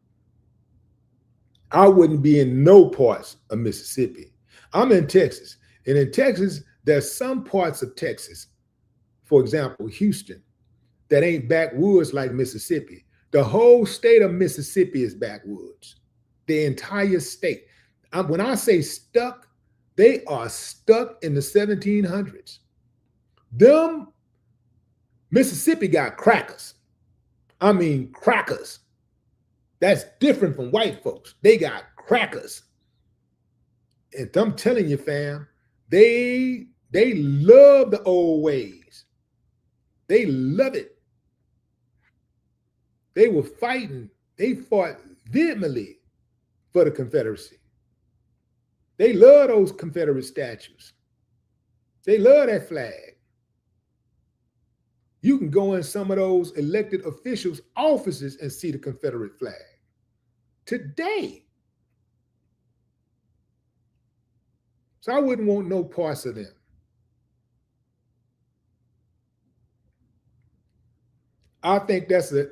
I: I wouldn't be in no parts of Mississippi. I'm in Texas. And in Texas, there's some parts of Texas, for example, Houston, that ain't backwoods like Mississippi. The whole state of Mississippi is backwoods. The entire state. When I say stuck, they are stuck in the 1700s. Mississippi got crackers. I mean, crackers. That's different from white folks. They got crackers. And I'm telling you, fam, they love the old ways. They love it. They were fighting. They fought vehemently for the Confederacy. They love those Confederate statues. They love that flag. You can go in some of those elected officials' offices and see the Confederate flag today. So I wouldn't want no parts of them. I think that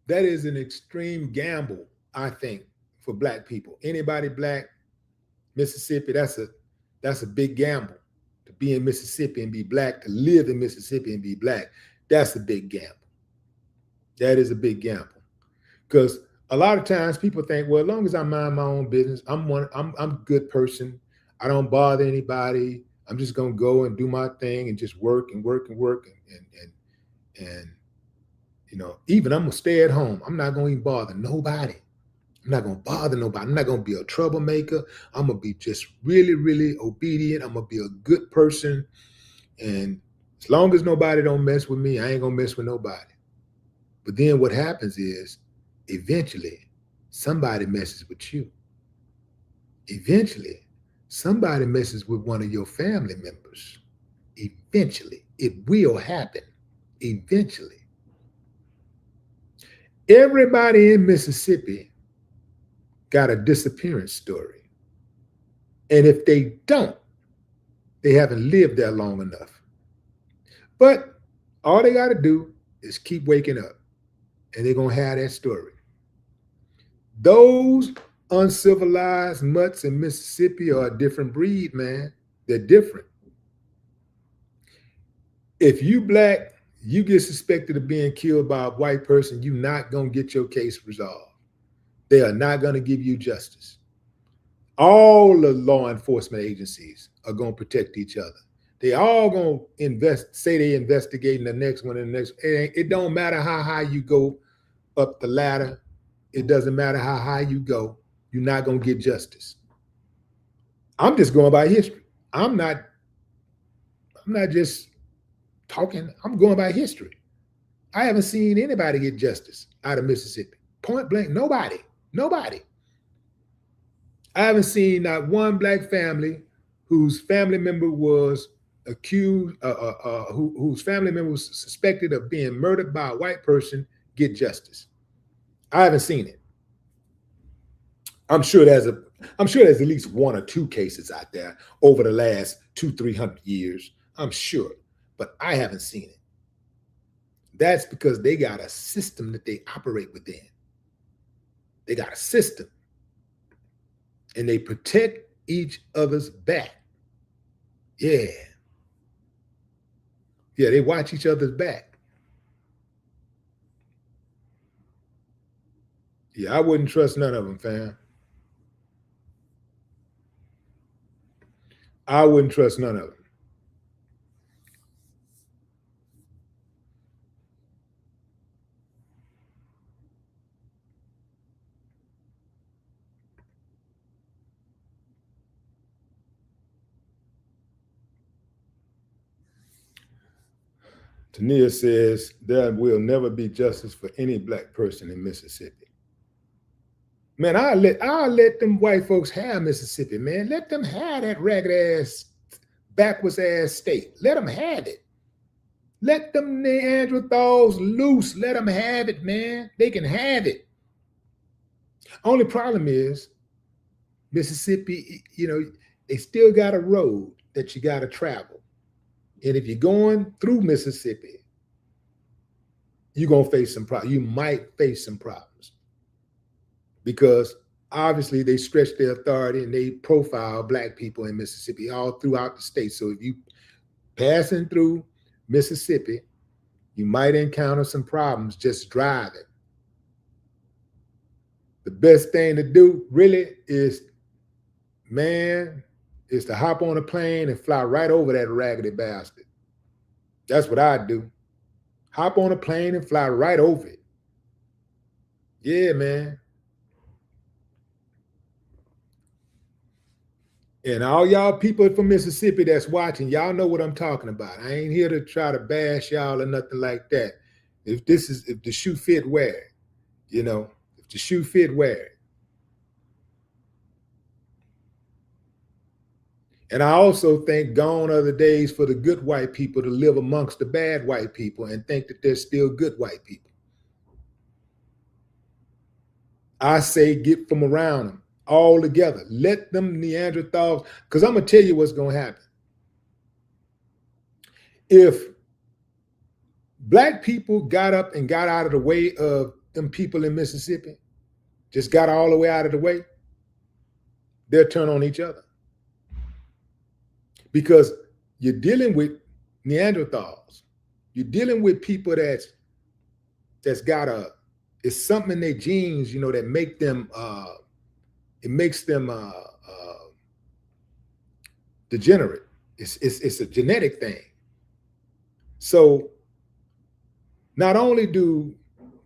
I: is an extreme gamble, I think, for black people. Anybody black, Mississippi, that's a big gamble. To be in Mississippi and be black, to live in Mississippi and be black, that's a big gamble. That is a big gamble. Because a lot of times people think, well, as long as I mind my own business, I'm a good person. I don't bother anybody. I'm just gonna go and do my thing and just work and work and work and you know, even I'm gonna stay at home. I'm not gonna even bother nobody. I'm not gonna bother nobody. I'm not gonna be a troublemaker. I'm gonna be just really, really obedient. I'm gonna be a good person. And as long as nobody don't mess with me, I ain't gonna mess with nobody. But then what happens is eventually somebody messes with you. Eventually, somebody messes with one of your family members. Eventually, it will happen. Eventually. Everybody in Mississippi got a disappearance story. And if they don't, they haven't lived there long enough. But all they got to do is keep waking up, and they're going to have that story. Those uncivilized mutts in Mississippi are a different breed, man. They're different. If you black, you get suspected of being killed by a white person, you're not going to get your case resolved. They are not going to give you justice. All the law enforcement agencies are going to protect each other. They all going to say they investigating the next one and the next. It don't matter how high you go up the ladder. It doesn't matter how high you go. You're not going to get justice. I'm just going by history. I'm not just talking. I'm going by history. I haven't seen anybody get justice out of Mississippi. Point blank, nobody. I haven't seen not one black family whose family member was accused, whose family member was suspected of being murdered by a white person get justice. I haven't seen it. I'm sure there's at least one or two cases out there over the last 200-300 years. I'm sure, but I haven't seen it. That's because they got a system that they operate within. They got a system, and they protect each other's back. Yeah, they watch each other's back. Yeah, I wouldn't trust none of them, fam. I wouldn't trust none of them. Tania says there will never be justice for any black person in Mississippi. Man, I'll let them white folks have Mississippi, man. Let them have that ragged ass, backwards ass state. Let them have it. Let them Neanderthals loose. Let them have it, man. They can have it. Only problem is Mississippi, they still got a road that you got to travel. And if you're going through Mississippi, you're going to face some problems. You might face some problems because obviously they stretch their authority and they profile black people in Mississippi all throughout the state. So if you passing through Mississippi, you might encounter some problems just driving. The best thing to do really is to hop on a plane and fly right over that raggedy bastard. That's what I do. Hop on a plane and fly right over it. Yeah, man. And all y'all people from Mississippi that's watching, y'all know what I'm talking about. I ain't here to try to bash y'all or nothing like that. If the shoe fit, wear it. If the shoe fit, wear it. And I also think gone are the days for the good white people to live amongst the bad white people and think that they're still good white people. I say get from around them all together. Let them Neanderthals, because I'm going to tell you what's going to happen. If black people got up and got out of the way of them people in Mississippi, just got all the way out of the way, they'll turn on each other. Because you're dealing with Neanderthals. You're dealing with people that's got it's something in their genes, that make them, it makes them degenerate. It's a genetic thing. So not only do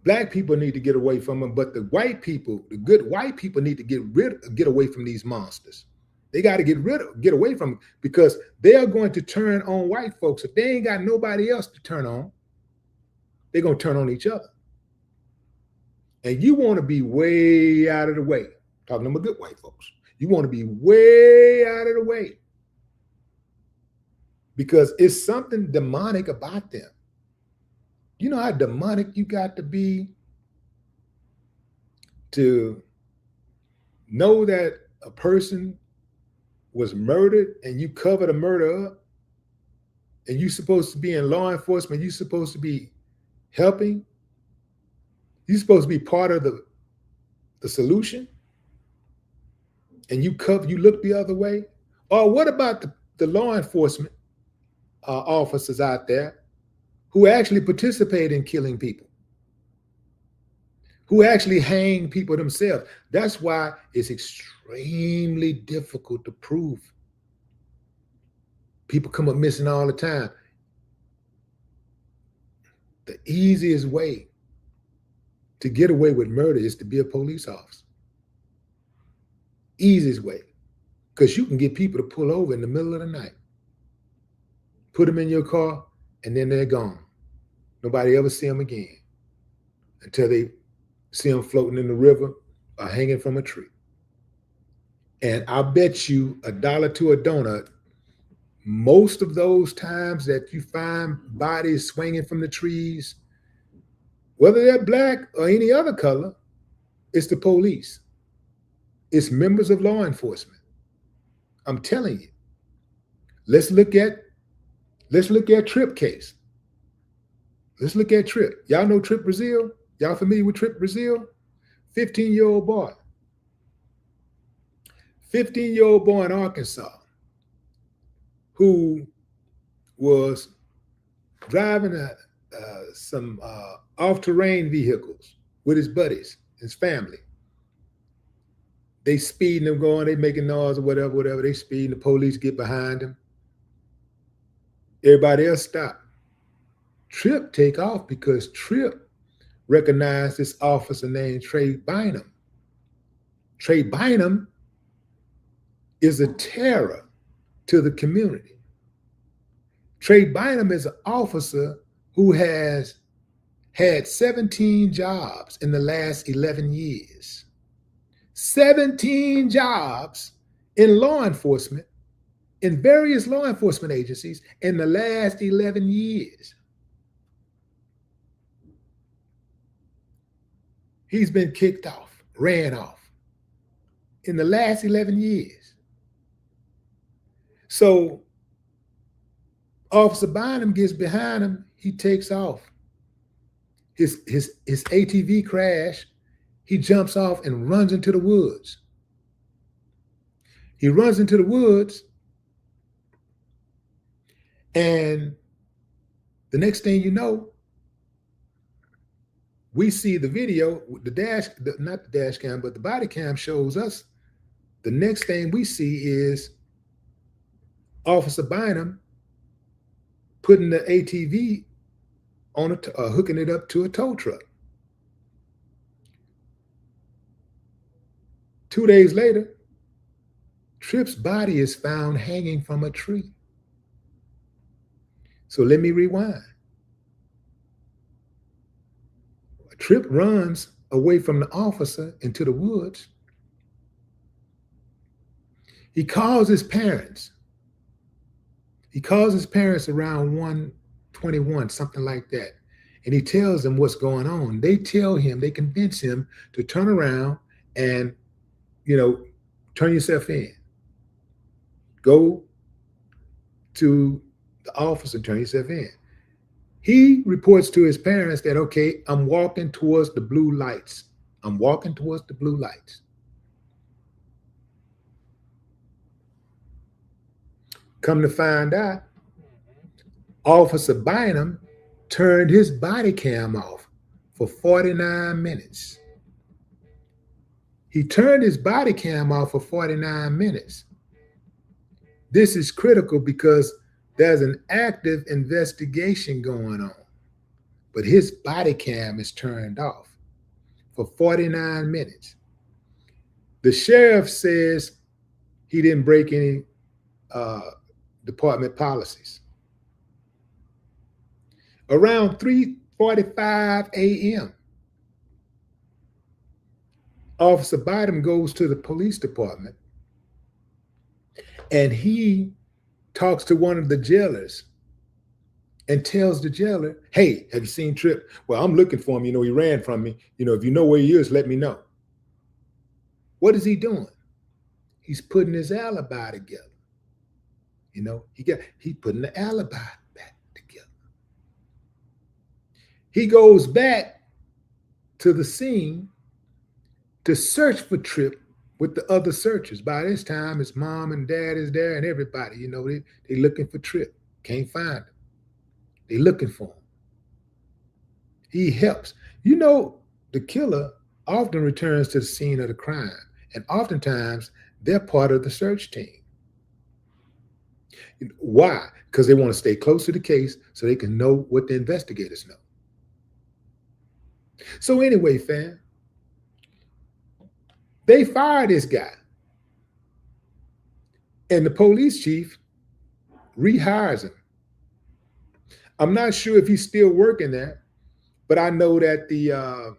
I: black people need to get away from them, but the white people, the good white people need to get away from these monsters. They got to get away from them because they are going to turn on white folks. If they ain't got nobody else to turn on, they're going to turn on each other. And you want to be way out of the way. Talking about good white folks. You want to be way out of the way because it's something demonic about them. You know how demonic you got to be to know that a person was murdered and you cover the murder up and you're supposed to be in law enforcement, you're supposed to be helping, you're supposed to be part of the solution, and you look the other way? Or what about the law enforcement officers out there who actually participate in killing people, who actually hang people themselves? That's why it's extremely difficult to prove. People come up missing all the time. The easiest way to get away with murder is to be a police officer. Easiest way. Because you can get people to pull over in the middle of the night, put them in your car, and then they're gone. Nobody ever see them again until they see them floating in the river or hanging from a tree. And I bet you $1 to a donut, most of those times that you find bodies swinging from the trees, whether they're black or any other color, it's the police. It's members of law enforcement. I'm telling you. Let's look at Tripp case. Let's look at Tripp. Y'all know Tripp Brazil? Y'all familiar with Tripp Brazil? 15-year-old boy. 15-year-old boy in Arkansas who was driving some off-terrain vehicles with his buddies, his family. They speeding and going, they making noise or whatever. They speeding, the police get behind them. Everybody else stop. Tripp take off because Tripp recognized this officer named Trey Bynum. Trey Bynum is a terror to the community. Trey Bynum is an officer who has had 17 jobs in the last 11 years. 17 jobs in law enforcement, in various law enforcement agencies in the last 11 years. He's been kicked off, ran off in the last 11 years. So Officer Bynum gets behind him, he takes off. His ATV crash, he jumps off and runs into the woods. He runs into the woods, and the next thing you know, we see the video, not the dash cam, but the body cam shows us. The next thing we see is Officer Bynum putting the ATV on hooking it up to a tow truck. 2 days later, Tripp's body is found hanging from a tree. So let me rewind. Tripp runs away from the officer into the woods. He calls his parents. He calls his parents around 1:21, something like that. And he tells them what's going on. They tell him, they convince him to turn around and, turn yourself in. Go to the office and turn yourself in. He reports to his parents that, okay, I'm walking towards the blue lights. I'm walking towards the blue lights. Come to find out, Officer Bynum turned his body cam off for 49 minutes. He turned his body cam off for 49 minutes. This is critical because there's an active investigation going on, but his body cam is turned off for 49 minutes. The sheriff says he didn't break any department policies. Around 3:45 a.m., Officer Bynum goes to the police department and he talks to one of the jailers and tells the jailer, hey, have you seen Tripp? Well, I'm looking for him. He ran from me. If you know where he is, let me know. What is he doing? He's putting his alibi together. He's putting the alibi back He goes back to the scene to search for Tripp with the other searchers. By this time, his mom and dad is there and everybody, you know, they looking for Tripp. Can't find him. They looking for him. He helps. You know, the killer often returns to the scene of the crime, and oftentimes they're part of the search team. Why? Because they want to stay close to the case so they can know what the investigators know. So anyway, fam, they fire this guy. And the police chief rehires him. I'm not sure if he's still working there, but I know that the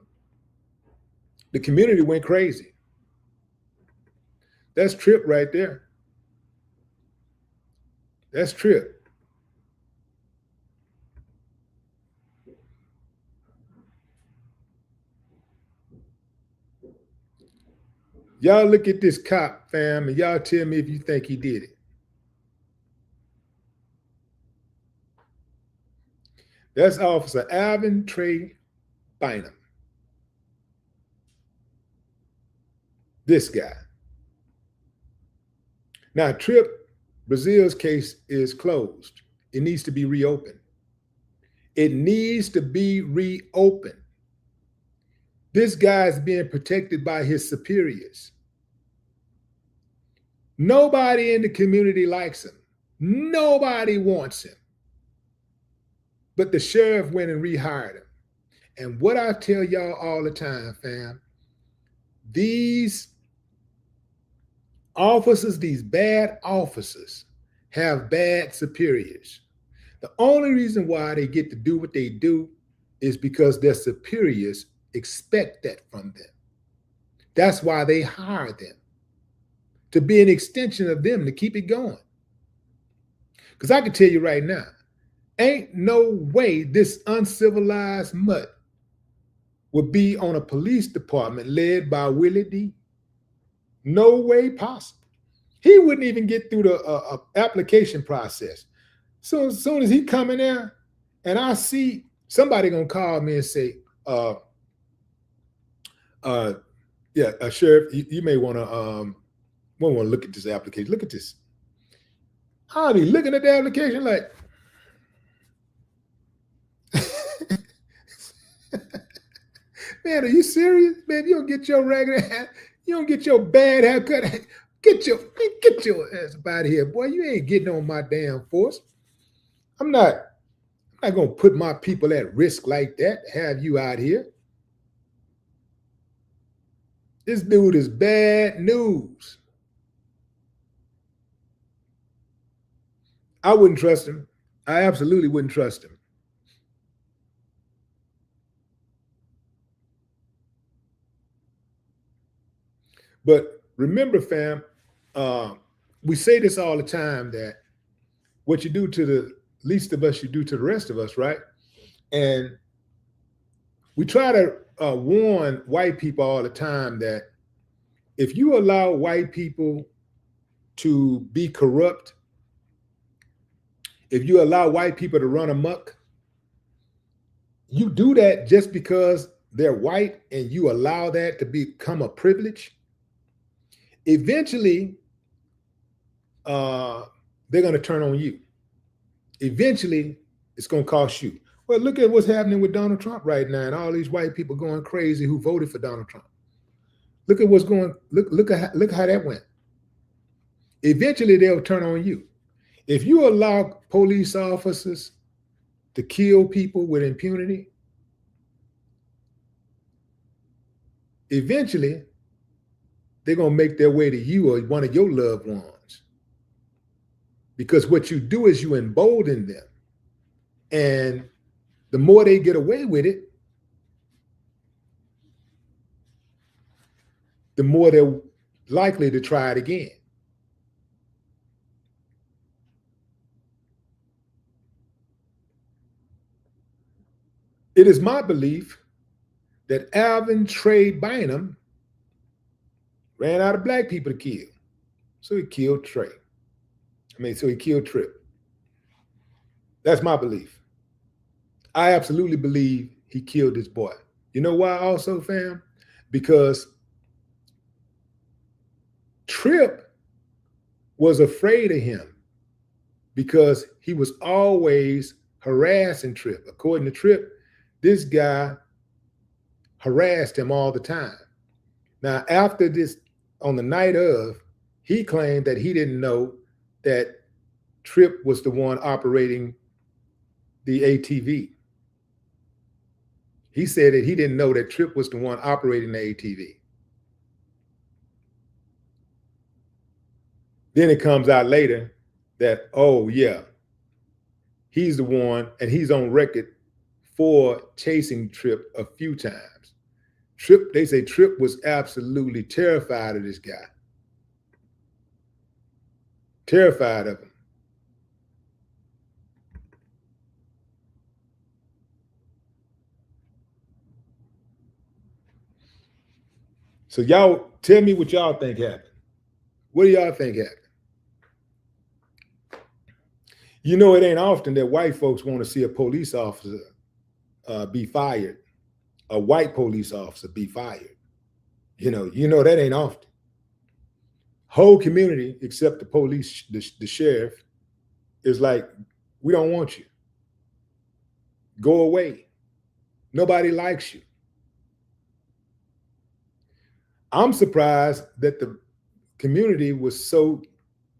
I: community went crazy. That's Tripp right there. That's Tripp. Y'all look at this cop, fam, and y'all tell me if you think he did it. That's Officer Alvin Trey Bynum. This guy. Now, Tripp Brazil's case is closed. It needs to be reopened. It needs to be reopened. This guy is being protected by his superiors. Nobody in the community likes him. Nobody wants him. But the sheriff went and rehired him. And what I tell y'all all the time, fam, these officers, these bad officers, have bad superiors. The only reason why they get to do what they do is because their superiors expect that from them. That's why they hire them, to be an extension of them, to keep it going. Because I can tell you right now, ain't no way this uncivilized mutt would be on a police department led by Willie D. No way possible. He wouldn't even get through the application process. So as soon as he come in there, and I see somebody gonna call me and say, Sheriff, you may want to look at this application. Look at this. I'll be looking at the application like, man, are you serious? Man, you don't get your regular hair, you don't get your bad haircut. Get your ass up out of here, boy. You ain't getting on my damn force. I'm not gonna put my people at risk like that to have you out here. This dude is bad news. I wouldn't trust him. I absolutely wouldn't trust him. But remember, fam, we say this all the time, that what you do to the least of us, you do to the rest of us, right? And we try to warn white people all the time that if you allow white people to be corrupt, if you allow white people to run amok, you do that just because they're white and you allow that to become a privilege. Eventually, they're going to turn on you. Eventually, it's going to cost you. Well, look at what's happening with Donald Trump right now, and all these white people going crazy who voted for Donald Trump. Look at what's going. Look how that went. Eventually, they'll turn on you. If you allow police officers to kill people with impunity, eventually they're going to make their way to you or one of your loved ones. Because what you do is you embolden them. And the more they get away with it, the more they're likely to try it again. It is my belief that Alvin Trey Bynum ran out of black people to kill. So he killed Tripp. That's my belief. I absolutely believe he killed this boy. You know why also, fam? Because Tripp was afraid of him because he was always harassing Tripp. According to Tripp, this guy harassed him all the time. Now, after this, on the night of, he claimed that he didn't know that Tripp was the one operating the ATV. He said that he didn't know that Tripp was the one operating the ATV. Then it comes out later that, oh yeah, he's the one, and he's on record for chasing Tripp a few times. Tripp, they say Tripp was absolutely terrified of this guy. Terrified of him. So y'all tell me what y'all think happened. What do y'all think happened? You know, it ain't often that white folks want to see a police officer be fired, a white police officer be fired. You know that ain't often. Whole community, except the police, the sheriff, is like, we don't want you. Go away. Nobody likes you. I'm surprised that the community was so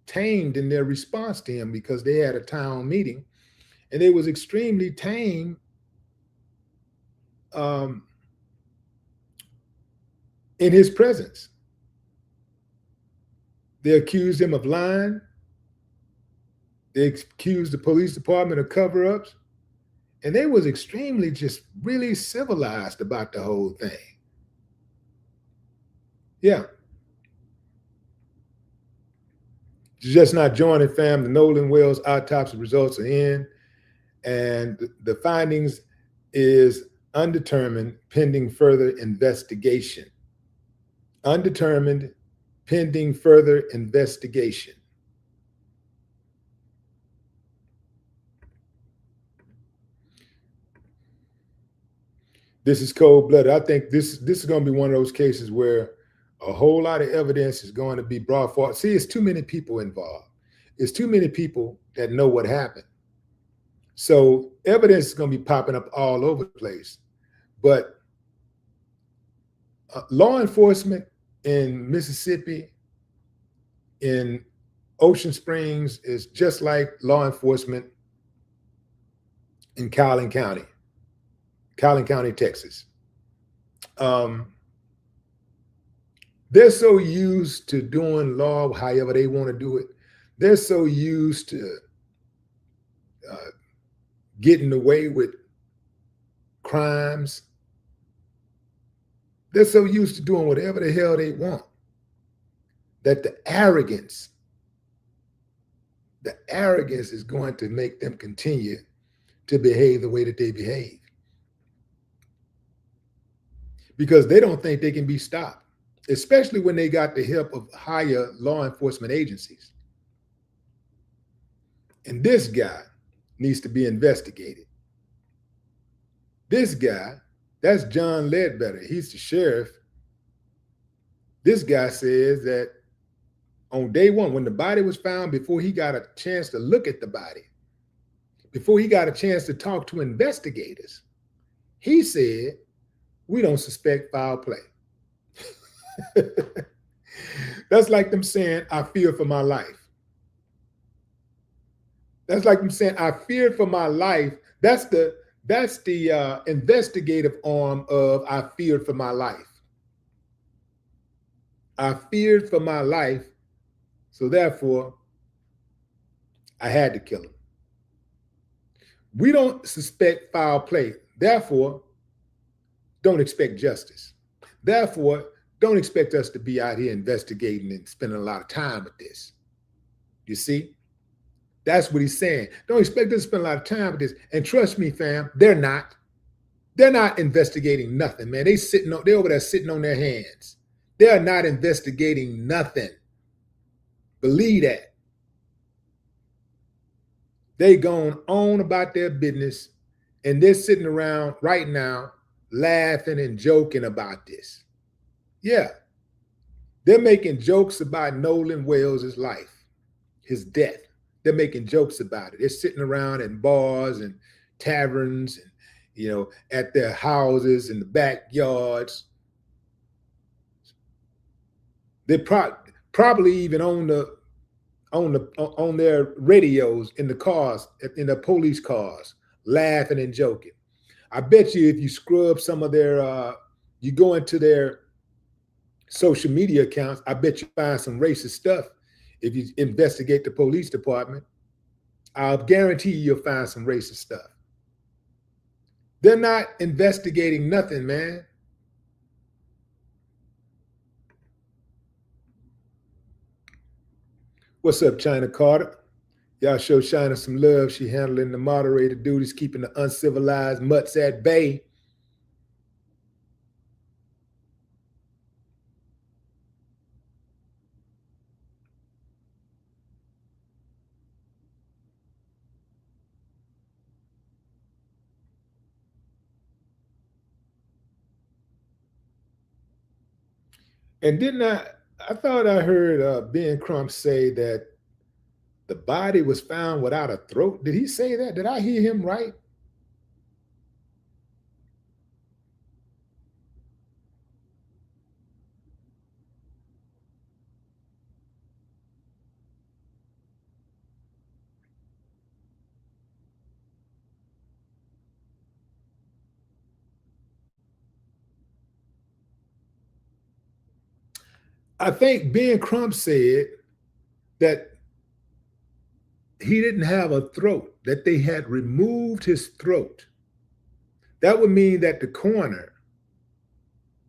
I: tamed in their response to him, because they had a town meeting and they was extremely tame in his presence. They accused him of lying. They accused the police department of cover-ups, and they was extremely just really civilized about the whole thing. Yeah. Just not joining, fam. The Nolan Wells autopsy results are in, and the findings is undetermined pending further investigation. Undetermined pending further investigation. This is cold-blooded. I think this is going to be one of those cases where a whole lot of evidence is going to be brought forward. See, it's too many people involved. It's too many people that know what happened. So evidence is going to be popping up all over the place. But law enforcement in Mississippi, in Ocean Springs, is just like law enforcement in Collin County, Texas. They're so used to doing law however they want to do it. They're so used to getting away with crimes. They're so used to doing whatever the hell they want that the arrogance is going to make them continue to behave the way that they behave, because they don't think they can be stopped, especially when they got the help of higher law enforcement agencies. And this guy needs to be investigated. This guy, that's John Ledbetter. He's the sheriff. This guy says that on day one, when the body was found, before he got a chance to look at the body, before he got a chance to talk to investigators, he said, we don't suspect foul play. That's like them saying, I fear for my life. That's like them saying, I feared for my life. That's the investigative arm of I feared for my life. I feared for my life, so therefore I had to kill him. We don't suspect foul play, therefore don't expect justice. Therefore, don't expect us to be out here investigating and spending a lot of time with this. You see? That's what he's saying. Don't expect us to spend a lot of time with this. And trust me, fam, they're not. They're not investigating nothing, man. They're over there sitting on their hands. They are not investigating nothing. Believe that. They gone on about their business And they're sitting around right now laughing and joking about this. Yeah. They're making jokes about Nolan Wales' life, his death. They're making jokes about it. They're sitting around in bars and taverns and, you know, at their houses in the backyards. They're probably even on their radios in the cars, in the police cars, laughing and joking. I bet you if you scrub some of their, you go into their social media accounts, I bet you find some racist stuff. If you investigate the police department, I'll guarantee you'll find some racist stuff. They're not investigating nothing, man. What's up, China Carter? Y'all show China some love. She handling the moderator duties, keeping the uncivilized mutts at bay. And didn't I thought I heard Ben Crump say that the body was found without a throat. Did he say that? Did I hear him right? I think Ben Crump said that he didn't have a throat, that they had removed his throat. That would mean that the coroner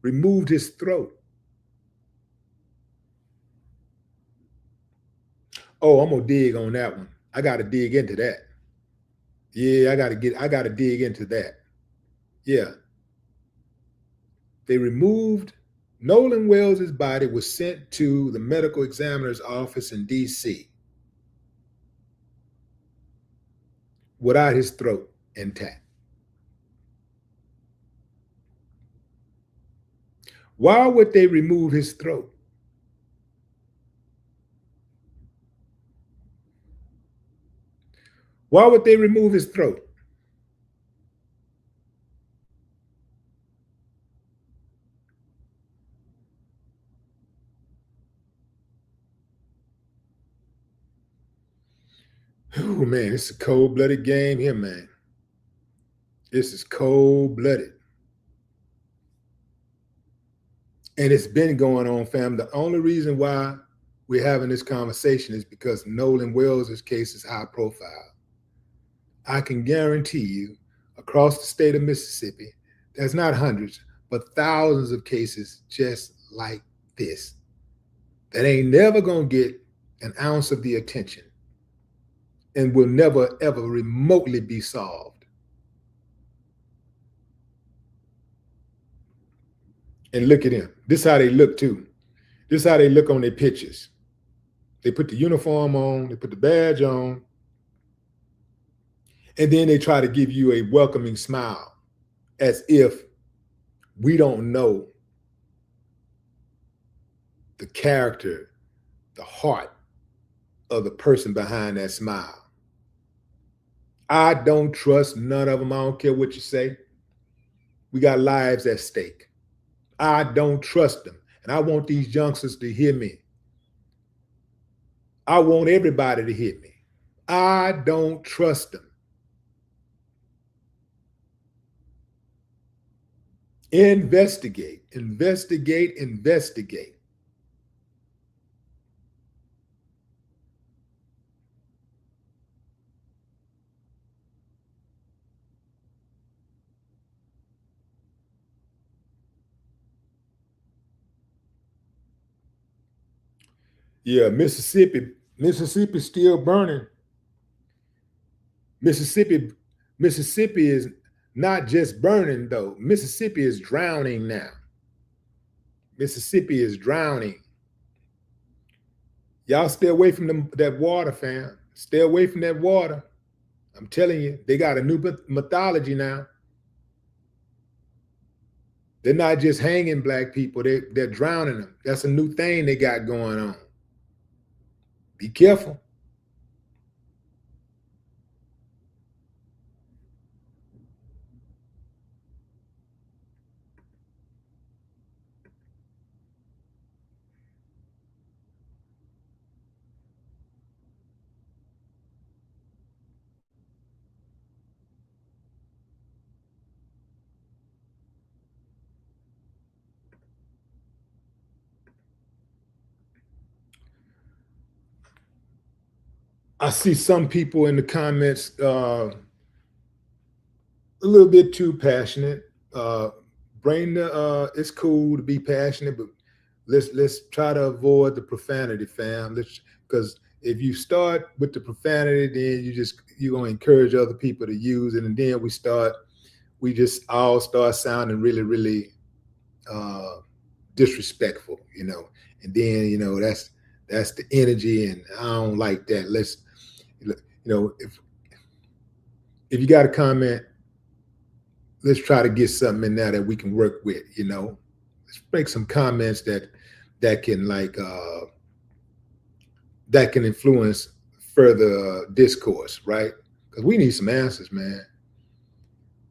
I: removed his throat. Oh, I'm gonna dig on that one. I gotta dig into that. Yeah, I gotta dig into that. Yeah. They removed Nolan Wales' body was sent to the medical examiner's office in DC without his throat intact. Why would they remove his throat? Why would they remove his throat? Oh man, it's a cold-blooded game here, man. This is cold-blooded. And it's been going on, fam. The only reason why we're having this conversation is because Nolan Wales' case is high profile. I can guarantee you, across the state of Mississippi, there's not hundreds, but thousands of cases just like this that ain't never gonna get an ounce of the attention and will never, ever remotely be solved. And look at them. This is how they look too. This is how they look on their pictures. They put the uniform on, they put the badge on, and then they try to give you a welcoming smile as if we don't know the character, the heart of the person behind that smile. I don't trust none of them. I don't care what you say. We got lives at stake. I don't trust them. And I want these youngsters to hear me. I want everybody to hear me. I don't trust them. Investigate, investigate, investigate. Yeah, Mississippi's still burning. Mississippi is not just burning though. Mississippi is drowning now. Mississippi is drowning. Y'all stay away from that water, fam. Stay away from that water. I'm telling you, they got a new mythology now. They're not just hanging black people, they're drowning them. That's a new thing they got going on. Be careful. I see some people in the comments a little bit too passionate. It's cool to be passionate, but let's try to avoid the profanity, fam. Because if you start with the profanity, then you're gonna encourage other people to use it, and then we just all start sounding really, really disrespectful, and then that's the energy, and I don't like that. If you got a comment, let's try to get something in there that we can work with. Let's make some comments that can that can influence further discourse, right? Because we need some answers, man.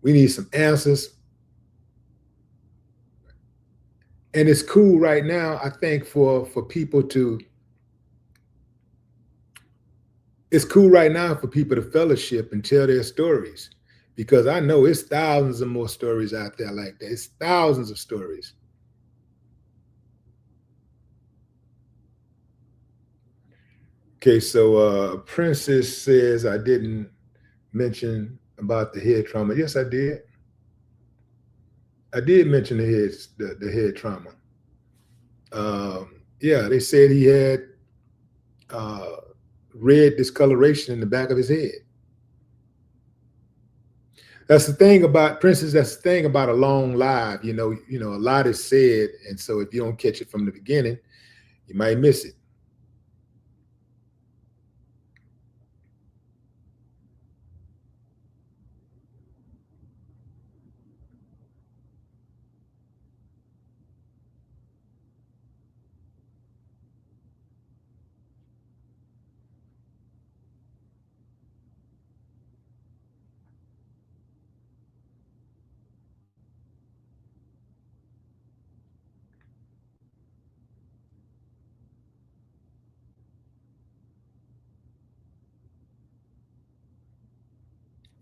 I: We need some answers. And it's cool right now, I think, for people to fellowship and tell their stories, because I know it's thousands of more stories out there like that. It's thousands of stories. Okay, so Princess says I didn't mention about the head trauma. Yes, I did. I did mention the head trauma. Yeah, they said he had red discoloration in the back of his head. That's the thing about Princess. That's the thing about a long live. A lot is said, and so if you don't catch it from the beginning, you might miss it.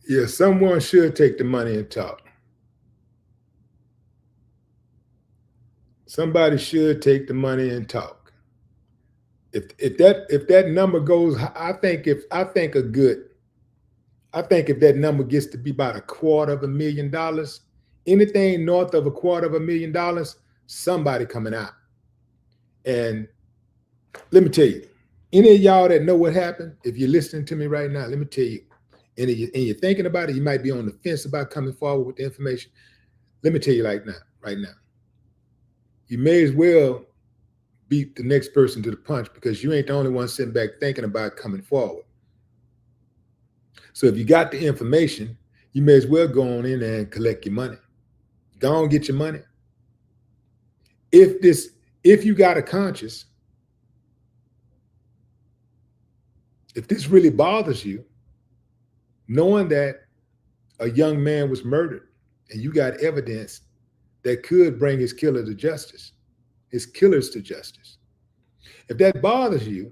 I: Yeah, someone should take the money and talk. Somebody should take the money and talk. If that number goes, I think if that number gets to be about $250,000, anything north of $250,000, somebody coming out. And let me tell you, any of y'all that know what happened, if you're listening to me right now, let me tell you, and you're thinking about it, you might be on the fence about coming forward with the information. Let me tell you right now, you may as well beat the next person to the punch, because you ain't the only one sitting back thinking about coming forward. So if you got the information, you may as well go on in there and collect your money. Go on, get your money. If you got a conscience, if this really bothers you, knowing that a young man was murdered and you got evidence that could bring his killers to justice, if that bothers you,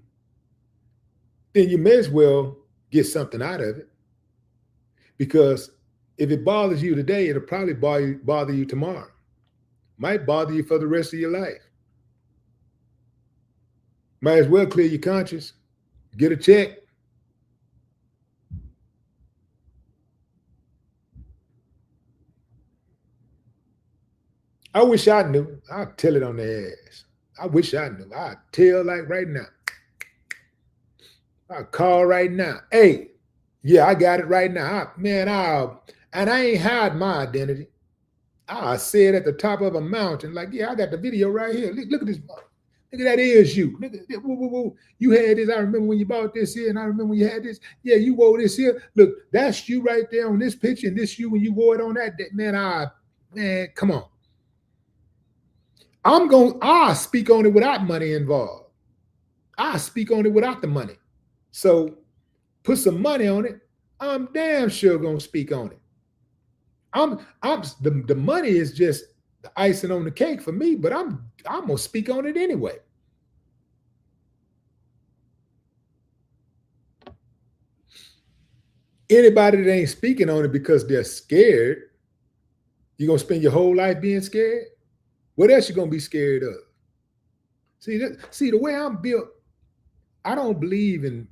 I: then you may as well get something out of it. Because if it bothers you today, it'll probably bother you tomorrow. Might bother you for the rest of your life. Might as well clear your conscience, get a check. I wish I knew. I'd tell it on their ass. I wish I knew. I'd tell like right now. I'd call right now. Hey, yeah, I got it right now. And I ain't hide my identity. I say it at the top of a mountain, like, yeah, I got the video right here. Look at this. Nigga, that is you. Nigga, woo, woo, woo. You had this. I remember when you bought this here, and I remember when you had this. Yeah, you wore this here. Look, that's you right there on this picture, and this you when you wore it on that. Man, come on. I'll speak on it without money involved. I'll speak on it without the money. So put some money on it. I'm damn sure gonna speak on it. The money is just the icing on the cake for me, but I'm gonna speak on it anyway. Anybody that ain't speaking on it because they're scared, you're gonna spend your whole life being scared? What else you gonna be scared of? See, the way I'm built, I don't believe in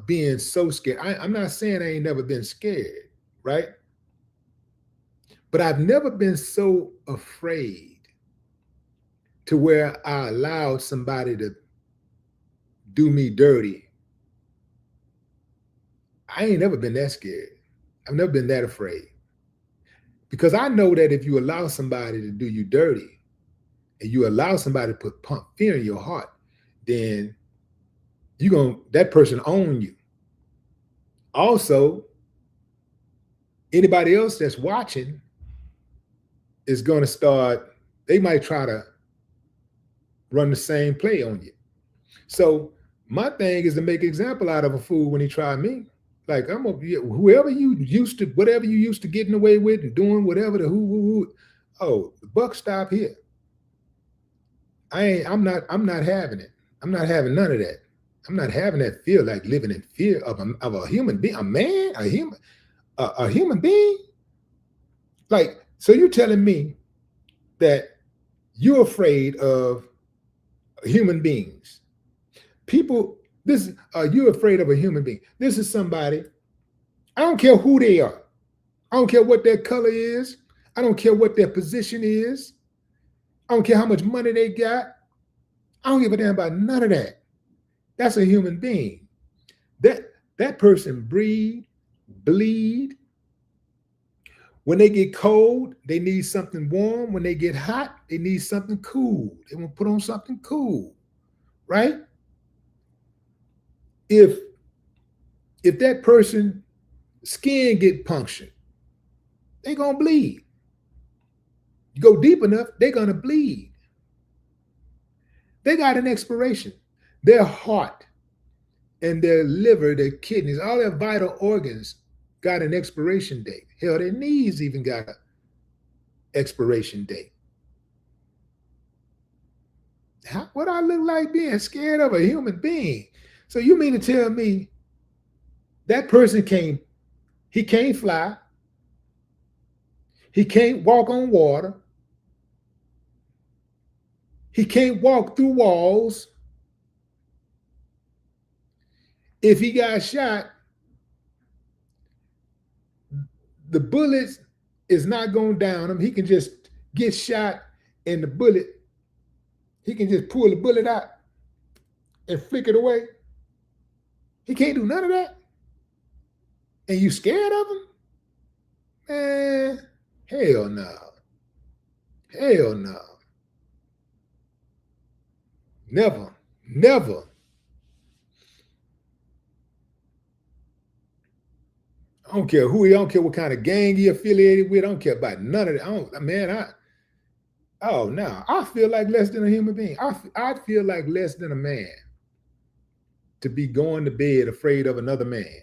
I: being so scared. I'm not saying I ain't never been scared, right? But I've never been so afraid to where I allowed somebody to do me dirty. I ain't never been that scared. I've never been that afraid. Because I know that if you allow somebody to do you dirty and you allow somebody to pump fear in your heart, then that person own you. Also, anybody else that's watching is going to start, they might try to run the same play on you. So my thing is to make an example out of a fool when he tried me. Like, whoever you used to, whatever you used to getting away with and doing whatever the who, oh, the buck stop here. I'm not having it. I'm not having none of that. I'm not having that fear, like living in fear of a human being, a man, a human being. Like, so you're telling me that you're afraid of human beings. People, you're afraid of a human being. This is somebody, I don't care who they are. I don't care what their color is. I don't care what their position is. I don't care how much money they got. I don't give a damn about none of that. That's a human being. That person breathe, bleed. When they get cold, they need something warm. When they get hot, they need something cool. They want to put on something cool, right? If that person skin get punctured, they gonna bleed. You go deep enough, they're gonna bleed. They got an expiration. Their heart and their liver, their kidneys, all their vital organs got an expiration date. Hell, their knees even got an expiration date. What I look like being scared of a human being? So you mean to tell me that person can't fly, he can't walk on water, he can't walk through walls. If he got shot, the bullets is not going down him. He can just get shot and the bullet, he can just pull the bullet out and flick it away. He can't do none of that. And you scared of him? Man, hell no. Hell no. Never, never. I don't care who he, I don't care what kind of gang he affiliated with. I don't care about none of that. I feel like less than a human being. I feel like less than a man to be going to bed afraid of another man.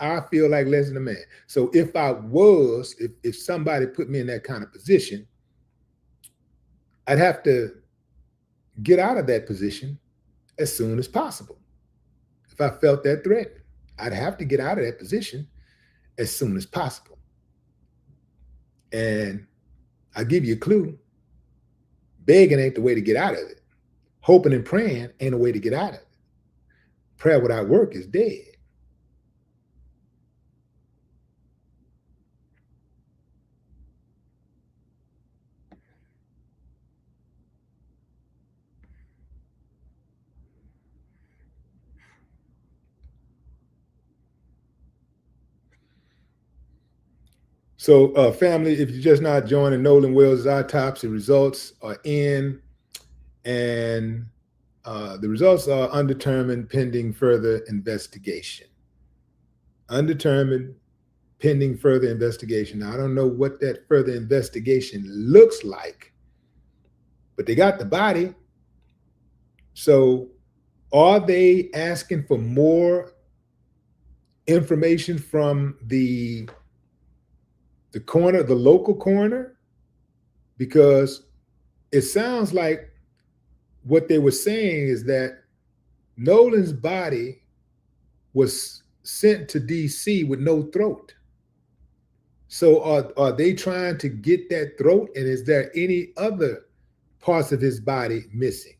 I: I feel like less than a man. So if somebody put me in that kind of position, I'd have to get out of that position as soon as possible. If I felt that threat, I'd have to get out of that position as soon as possible. And I'll give you a clue. Begging ain't the way to get out of it. Hoping and praying ain't the way to get out of it. Prayer without work is dead. So family, if you're just not joining, Nolan Wells' autopsy results are in. And the results are undetermined pending further investigation. Undetermined pending further investigation. Now, I don't know what that further investigation looks like, but they got the body. So are they asking for more information from the coroner, the local coroner? Because it sounds like what they were saying is that Nolan's body was sent to DC with no throat. So are they trying to get that throat? And is there any other parts of his body missing?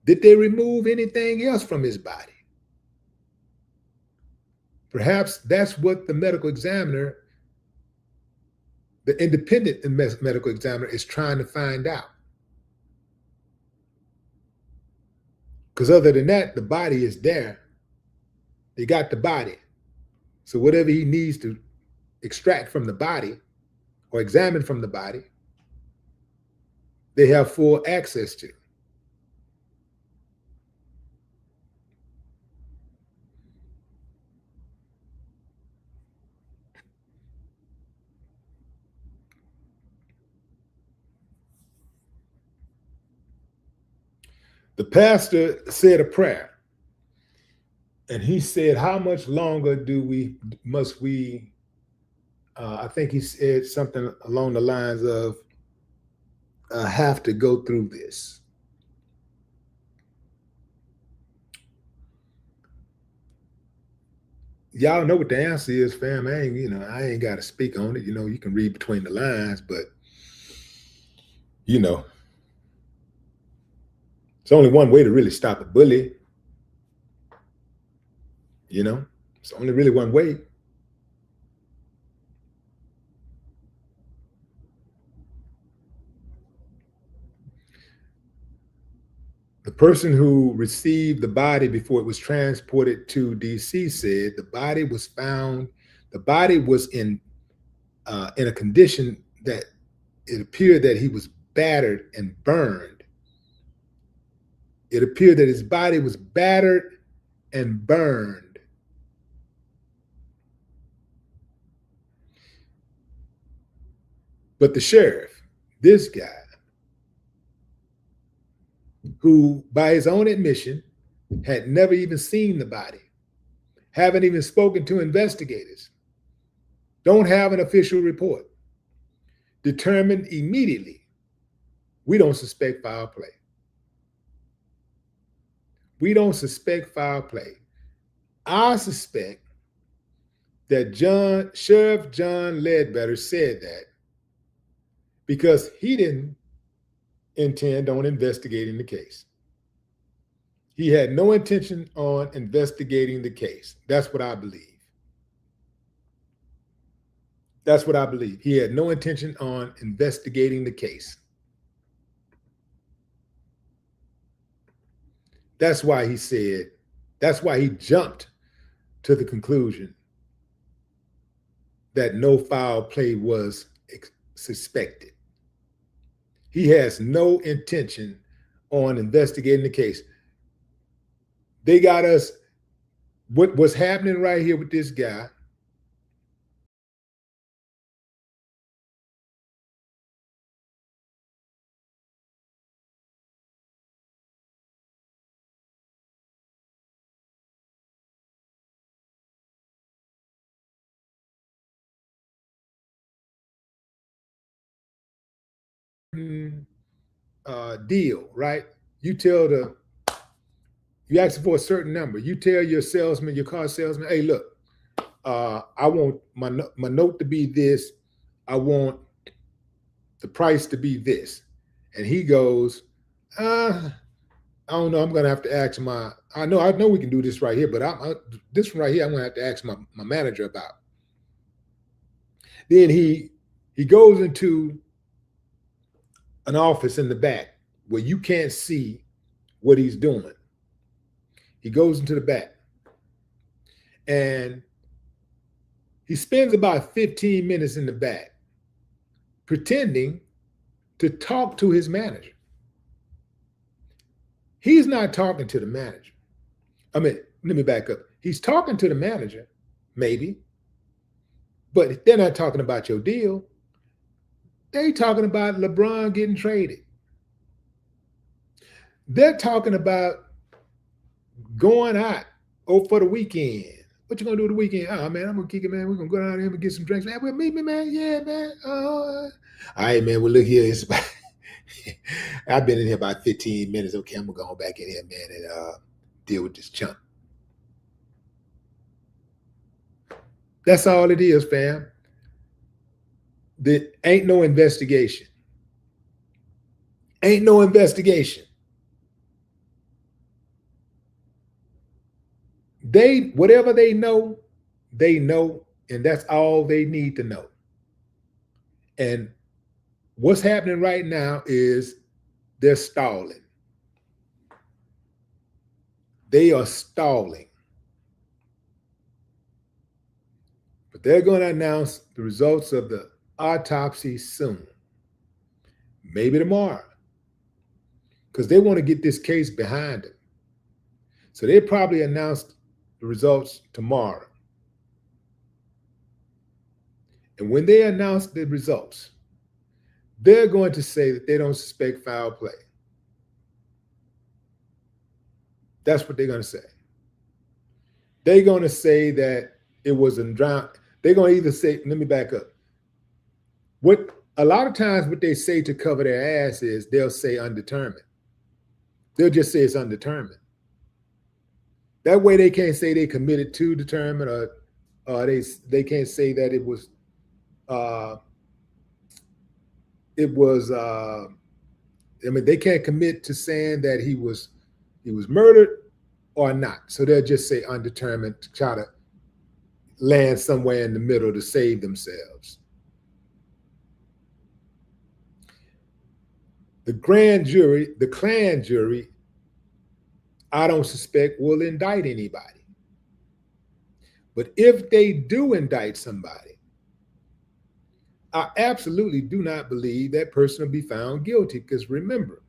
I: Did they remove anything else from his body? Perhaps that's what the medical examiner, the independent medical examiner, is trying to find out. Because other than that, the body is there. They got the body. So whatever he needs to extract from the body or examine from the body, they have full access to. The pastor said a prayer, and he said, how much longer must we, I think he said something along the lines of, have to go through this. Y'all know what the answer is, fam. I ain't got to speak on it. You can read between the lines, but it's only one way to really stop a bully. It's only really one way. The person who received the body before it was transported to DC said the body was found. The body was in a condition that it appeared that he was battered and burned. It appeared that his body was battered and burned. But the sheriff, this guy, who by his own admission had never even seen the body, haven't even spoken to investigators, don't have an official report, determined immediately, we don't suspect foul play. We don't suspect foul play. I suspect that Sheriff John Ledbetter said that because he didn't intend on investigating the case. He had no intention on investigating the case. That's what I believe. That's what I believe. He had no intention on investigating the case. That's why he jumped to the conclusion that no foul play was suspected. He has no intention on investigating the case. They got us, what's happening right here with this guy, deal, right? You ask for a certain number. You tell your salesman, your car salesman, hey, look, I want my note to be this. I want the price to be this. And he goes, I don't know. I'm going to have to ask I know we can do this right here, but this one right here, I'm going to have to ask my manager about. Then he goes into an office in the back where you can't see what he's doing. He goes into the back and he spends about 15 minutes in the back pretending to talk to his manager. He's not talking to the manager. I mean, let me back up. He's talking to the manager, maybe, but they're not talking about your deal. They're talking about LeBron getting traded. They're talking about going out for the weekend. What you gonna do the weekend? Oh man, I'm gonna kick it, man. We're gonna go down there and get some drinks. Man, well, meet me, man. Yeah, man. All right, man. Well, look here. It's about I've been in here about 15 minutes. Okay, I'm gonna go back in here, man, and deal with this chunk. That's all it is, fam. There ain't no investigation. Ain't no investigation. Whatever they know, and that's all they need to know. And what's happening right now is they're stalling. They are stalling. But they're going to announce the results of the autopsy soon. Maybe tomorrow. Because they want to get this case behind them. So they probably announced the results tomorrow. And when they announce the results, they're going to say that they don't suspect foul play. That's what they're going to say. They're going to say that it was a drown. They're going to either say, let me back up. A lot of times what they say to cover their ass is they'll say undetermined. They'll just say it's undetermined. That way they can't say they committed to determined, or they can't say that it was I mean, they can't commit to saying that he was murdered or not. So they'll just say undetermined to try to land somewhere in the middle to save themselves. The grand jury, the Klan jury, I don't suspect will indict anybody. But if they do indict somebody, I absolutely do not believe that person will be found guilty, because remember,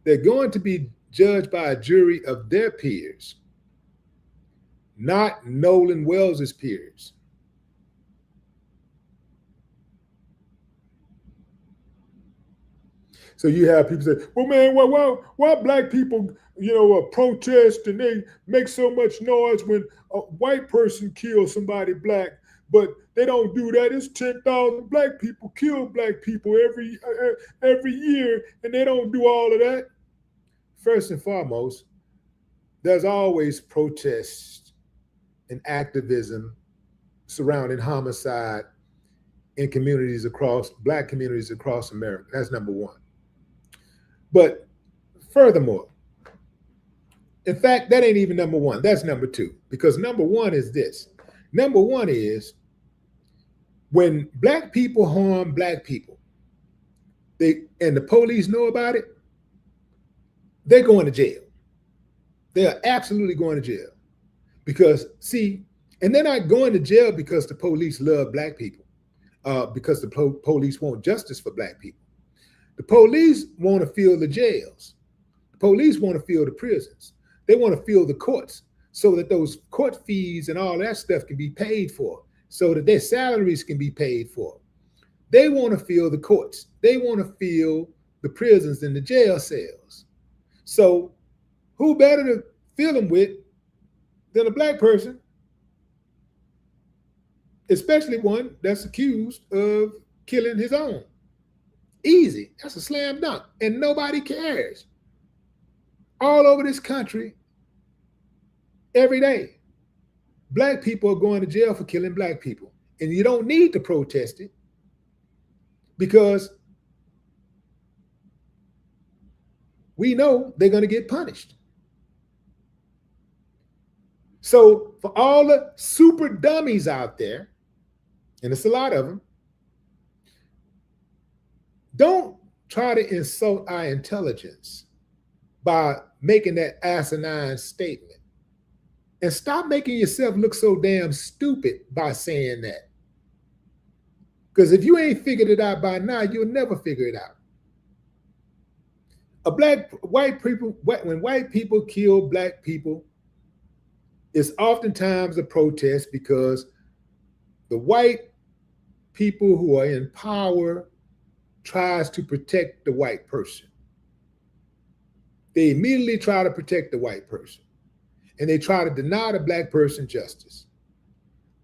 I: they're going to be judged by a jury of their peers, not Nolan Wells's peers. So you have people say, well, man, why black people, protest and they make so much noise when a white person kills somebody black, but they don't do that. It's 10,000 black people kill black people every year, and they don't do all of that. First and foremost, there's always protests and activism surrounding homicide in black communities across America. That's number one. But furthermore, in fact, that ain't even number one. That's number two. Because number one is this. Number one is when black people harm black people, and the police know about it, they're going to jail. They are absolutely going to jail. Because, see, and they're not going to jail because the police love black people, because the police want justice for black people. The police want to fill the jails. The police want to fill the prisons. They want to fill the courts so that those court fees and all that stuff can be paid for, so that their salaries can be paid for. They want to fill the courts. They want to fill the prisons and the jail cells. So who better to fill them with than a black person, especially one that's accused of killing his own? Easy. That's a slam dunk. And nobody cares. All over this country, every day, black people are going to jail for killing black people. And you don't need to protest it, because we know they're going to get punished. So for all the super dummies out there, and it's a lot of them, don't try to insult our intelligence by making that asinine statement. And stop making yourself look so damn stupid by saying that. Because if you ain't figured it out by now, you'll never figure it out. When white people kill black people, it's oftentimes a protest because the white people who are in power tries to protect the white person. They immediately try to protect the white person, and they try to deny the black person justice.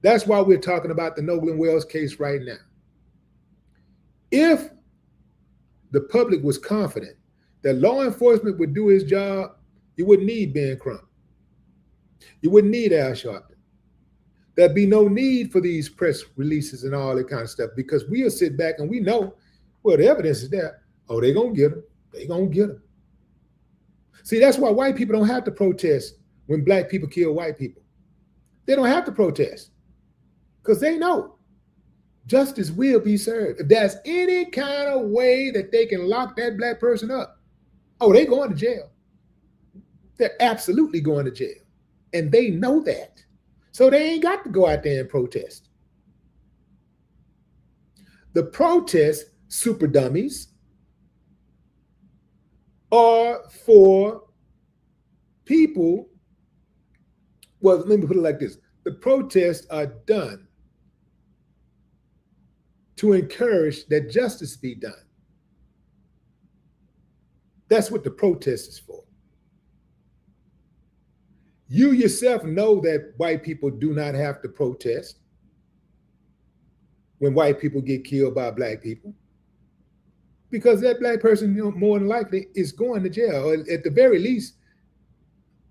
I: That's why we're talking about the Nolan Wells case right now. If the public was confident that law enforcement would do his job, you wouldn't need Ben Crump. You wouldn't need Al Sharpton. There'd be no need for these press releases and all that kind of stuff, because we'll sit back and we know, well, the evidence is there. Oh, they're going to get him. They're going to get him. See, that's why white people don't have to protest when black people kill white people. They don't have to protest because they know justice will be served. If there's any kind of way that they can lock that black person up, oh, they're going to jail. They're absolutely going to jail. And they know that. So they ain't got to go out there and protest. The protest super dummies are for people. Well, let me put it like this. The protests are done to encourage that justice be done. That's what the protest is for. You yourself know that white people do not have to protest when white people get killed by black people, because that black person, more than likely is going to jail, or at the very least,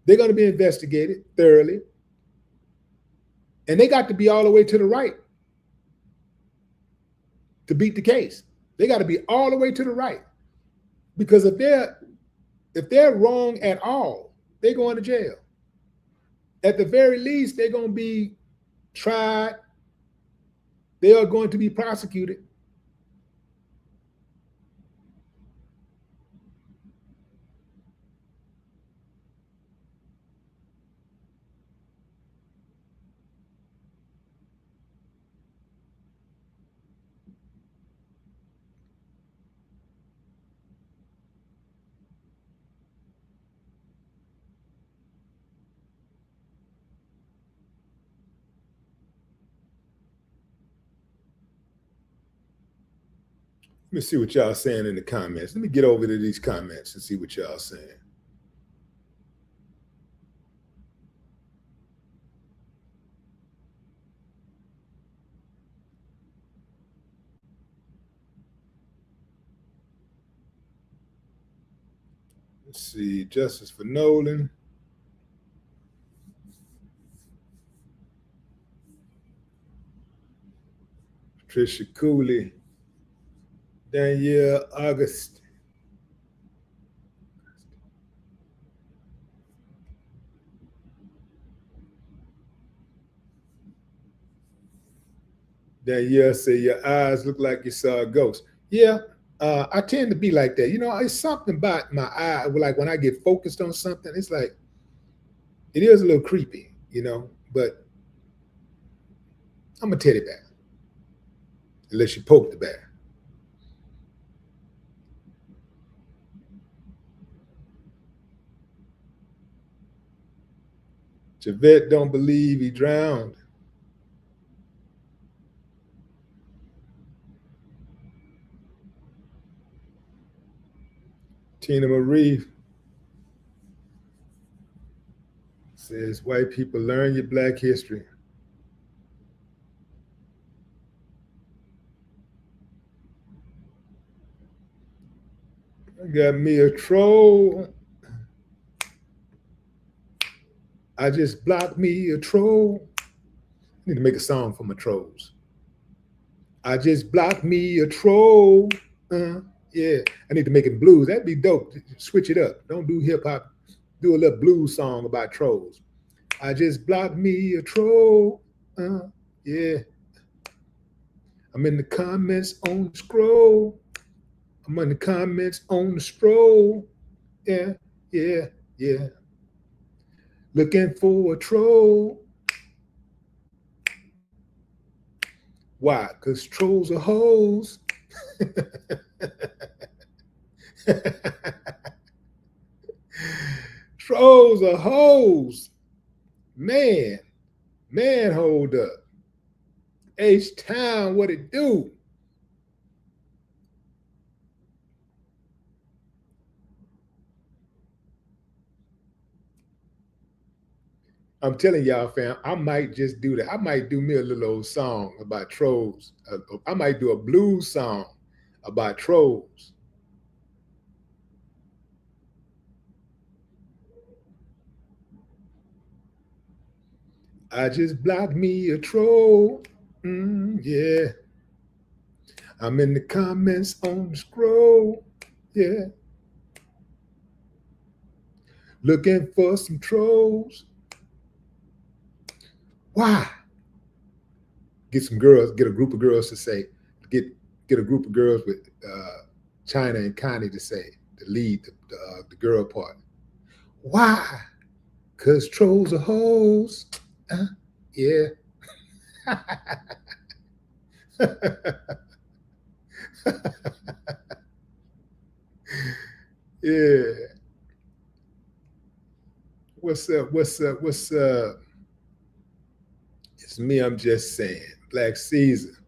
I: they're going to be investigated thoroughly. And they got to be all the way to the right to beat the case. They got to be all the way to the right, because if they're wrong at all, they're going to jail. At the very least, they're going to be tried. They are going to be prosecuted. Let me see what y'all saying in the comments. Let me get over to these comments and see what y'all saying. Let's see, justice for Nolan. Patricia Cooley. Danielle August. Danielle say your eyes look like you saw a ghost. Yeah, I tend to be like that. It's something about my eye. Like when I get focused on something, it's like, it is a little creepy, but I'm a teddy bear. Unless you poke the bear. Javette don't believe he drowned. Tina Marie says, white people, learn your black history. I got me a troll. I just blocked me a troll. I need to make a song for my trolls. I just blocked me a troll. Yeah, I need to make it blues. That'd be dope. Switch it up. Don't do hip hop. Do a little blues song about trolls. I just blocked me a troll. Yeah. I'm in the comments on the scroll. I'm in the comments on the stroll. Yeah. Looking for a troll. Why? Because trolls are hoes. trolls are hoes. Man, hold up. H-Town, what it do? I'm telling y'all, fam, I might just do that. I might do me a little old song about trolls. I might do a blues song about trolls. I just blocked me a troll. Yeah. I'm in the comments on the scroll. Yeah. Looking for some trolls. Why? Get some girls, get a group of girls to say, get a group of girls with China and Connie to say, to lead the girl part. Why? Because trolls are hoes. Yeah. Yeah. What's up? It's me, I'm just saying. Black Caesar.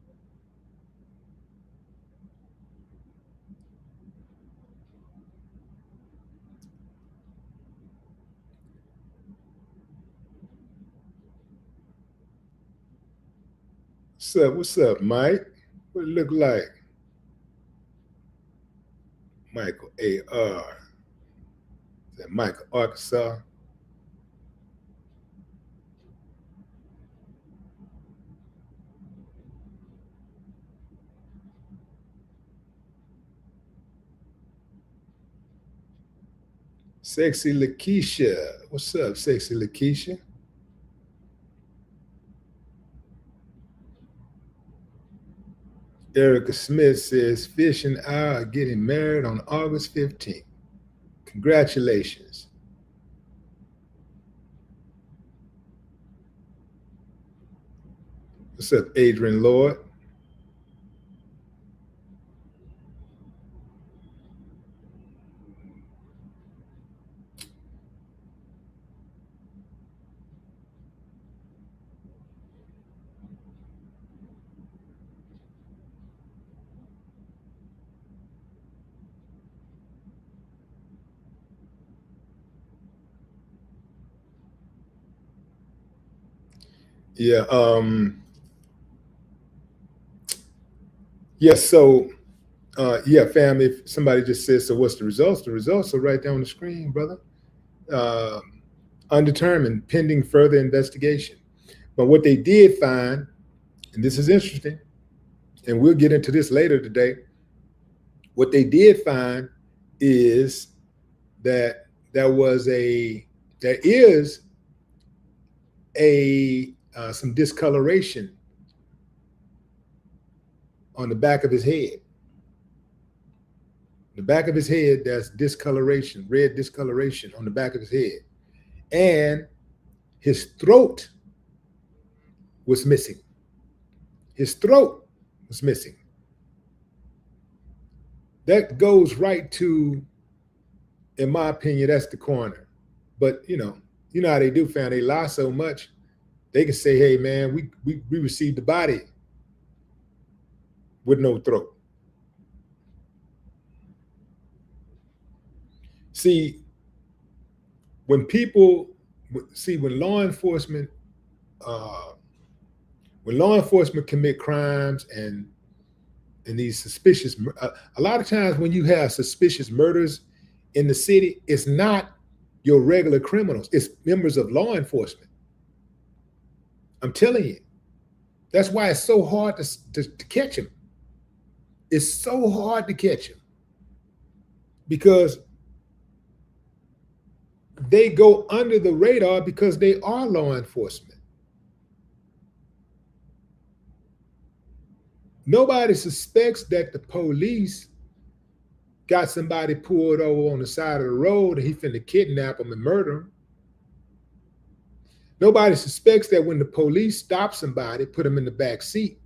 I: What's up, Mike? What it look like? Michael A.R. Is that Michael, Arkansas? Sexy Lakeisha. What's up, Sexy Lakeisha? Erica Smith says, Fish and I are getting married on August 15th. Congratulations. What's up, Adrian Lord? Yeah. Yes. So, yeah, fam. If somebody just says, "So what's the results?" The results are right there on the screen, brother. Undetermined, pending further investigation. But what they did find, and this is interesting, and we'll get into this later today. What they did find is that there is some discoloration on the back of his head. The back of his head, there's discoloration, red discoloration on the back of his head. And his throat was missing. His throat was missing. That goes right to, in my opinion, that's the coroner. But you know how they do, fam. They lie so much. They can say, "Hey, man, we received the body with no throat." See, when law enforcement commit crimes and these suspicious, a lot of times when you have suspicious murders in the city, it's not your regular criminals, it's members of law enforcement. I'm telling you. That's why it's so hard to catch him. It's so hard to catch him because they go under the radar because they are law enforcement. Nobody suspects that the police got somebody pulled over on the side of the road and he finna kidnap them and murder them. Nobody suspects that when the police stop somebody, put them in the back seat,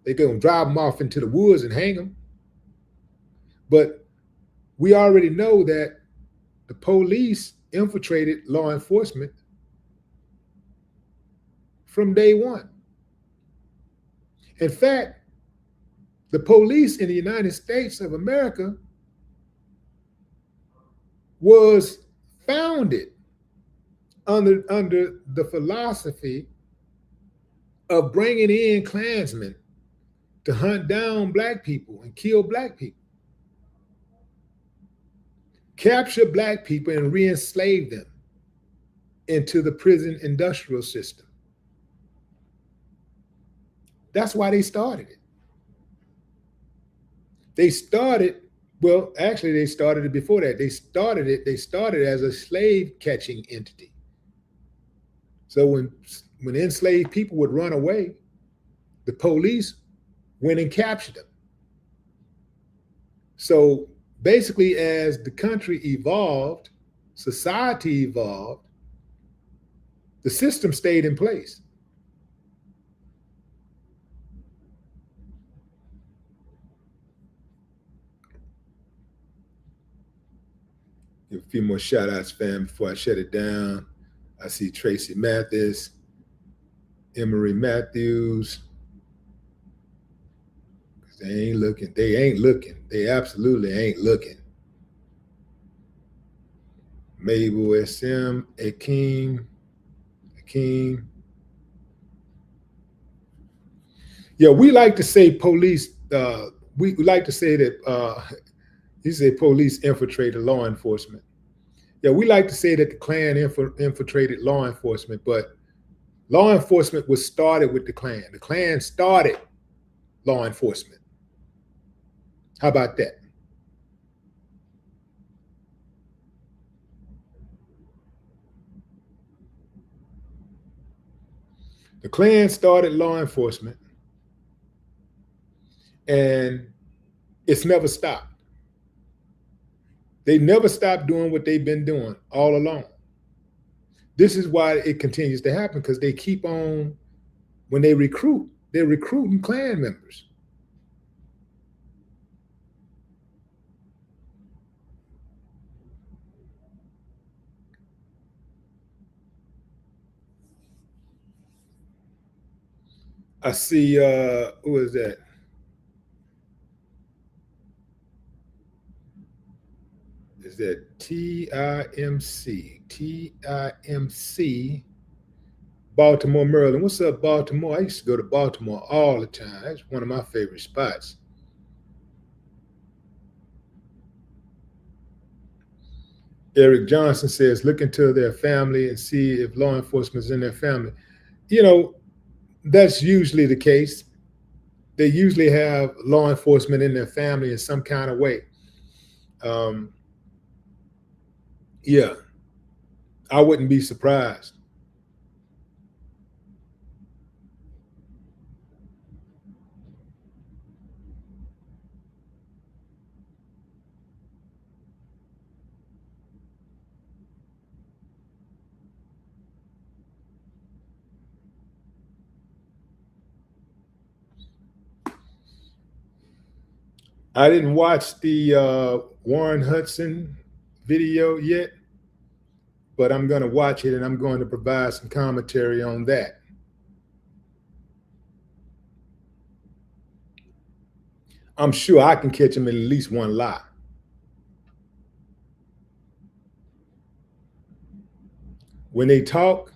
I: they're gonna drive them off into the woods and hang them. But we already know that the police infiltrated law enforcement from day one. In fact, the police in the United States of America was founded under the philosophy of bringing in Klansmen to hunt down black people and kill black people, capture black people and re-enslave them into the prison industrial system. That's why they started it. They started it before that. They started as a slave catching entity. So when enslaved people would run away, the police went and captured them. So basically, as the country evolved, society evolved, the system stayed in place. Give a few more shout outs, fam, before I shut it down. I see Tracy Mathis, Emery Matthews. They ain't looking. They absolutely ain't looking. Mabel SM, Akeem. Yeah, we like to say police, we like to say that, you say police infiltrated law enforcement. Yeah, we like to say that the Klan infiltrated law enforcement, but law enforcement was started with the Klan. The Klan started law enforcement. How about that? The Klan started law enforcement, and it's never stopped. They never stopped doing what they've been doing all along. This is why it continues to happen, because they keep on, when they recruit, they're recruiting Klan members. I see, who is that? Is that TIMC, Baltimore, Maryland. What's up, Baltimore? I used to go to Baltimore all the time. That's one of my favorite spots. Eric Johnson says, look into their family and see if law enforcement is in their family. You know, that's usually the case. They usually have law enforcement in their family in some kind of way. Yeah, I wouldn't be surprised. I didn't watch the Warren Hudson video yet, but I'm going to watch it and I'm going to provide some commentary on that. I'm sure I can catch him in at least one lie. When they talk,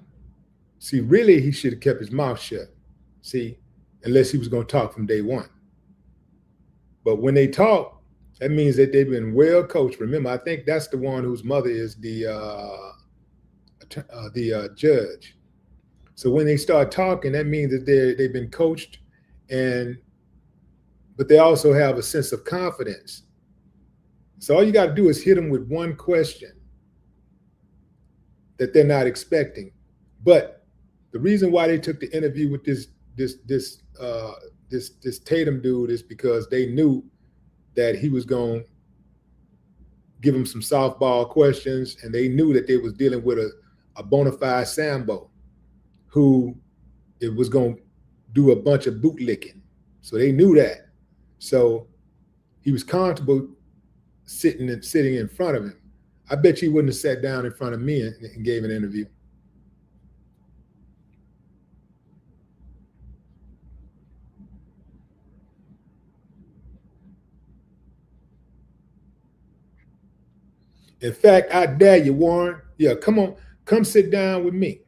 I: see, really, he should have kept his mouth shut, see, unless he was going to talk from day one. But when they talk, that means that they've been well coached. Remember, I think that's the one whose mother is the judge. So when they start talking, that means that they've been coached, but they also have a sense of confidence. So all you got to do is hit them with one question that they're not expecting. But the reason why they took the interview with this Tatum dude is because they knew that he was going to give them some softball questions, and they knew that they was dealing with a bona fide Sambo who it was going to do a bunch of bootlicking. So they knew that. So he was comfortable sitting in front of him. I bet you wouldn't have sat down in front of me and gave an interview. In fact, I dare you, Warren. Yeah, come on, come sit down with me.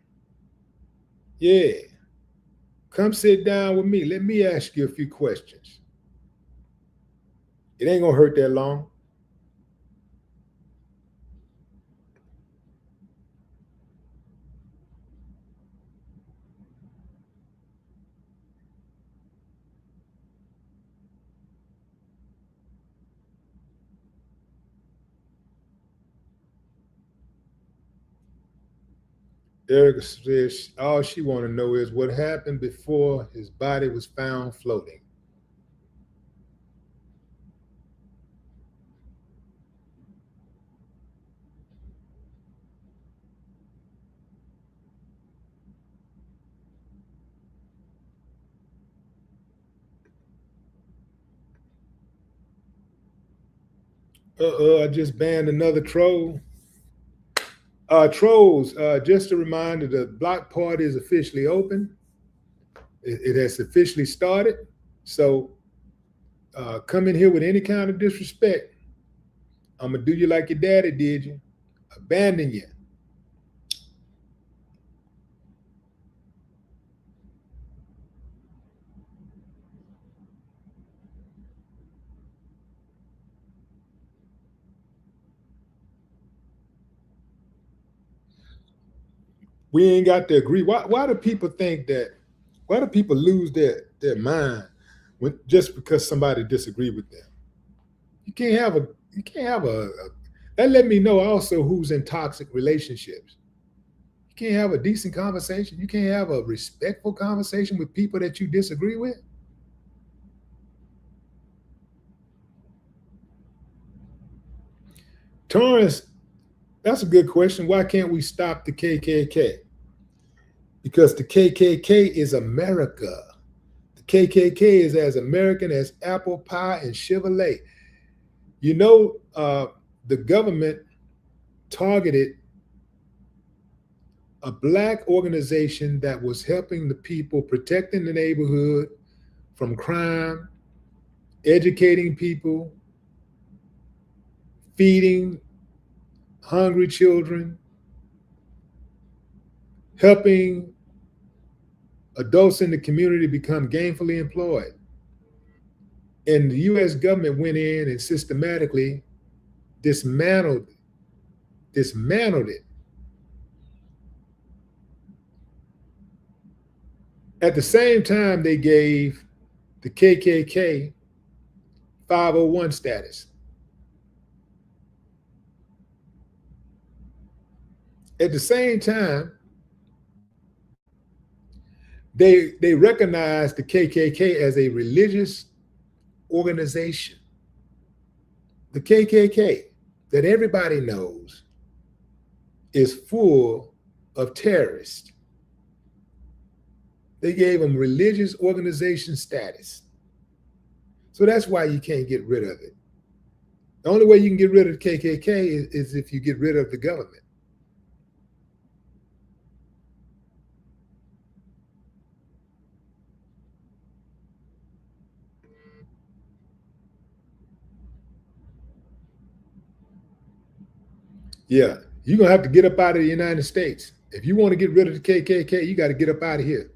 I: Yeah, come sit down with me. Let me ask you a few questions. It ain't gonna hurt that long. Erica says all she want to know is what happened before his body was found floating. I just banned another troll. Trolls, just a reminder, the block party is officially open. It has officially started. So come in here with any kind of disrespect. I'm going to do you like your daddy did you. Abandon you. We ain't got to agree. Why do people think that? Why do people lose their mind just because somebody disagree with them? You can't have a that let me know also who's in toxic relationships. You can't have a decent conversation. You can't have a respectful conversation with people that you disagree with. Torrance, that's a good question. Why can't we stop the KKK? Because the KKK is America. The KKK is as American as apple pie and Chevrolet. You know, the government targeted a Black organization that was helping the people, protecting the neighborhood from crime, educating people, feeding hungry children, helping adults in the community become gainfully employed. And the US government went in and systematically dismantled it. At the same time, they gave the KKK 501 status. At the same time, they recognized the KKK as a religious organization. The KKK, that everybody knows, is full of terrorists. They gave them religious organization status. So that's why you can't get rid of it. The only way you can get rid of the KKK is if you get rid of the government. Yeah, you're going to have to get up out of the United States. If you want to get rid of the KKK, you got to get up out of here.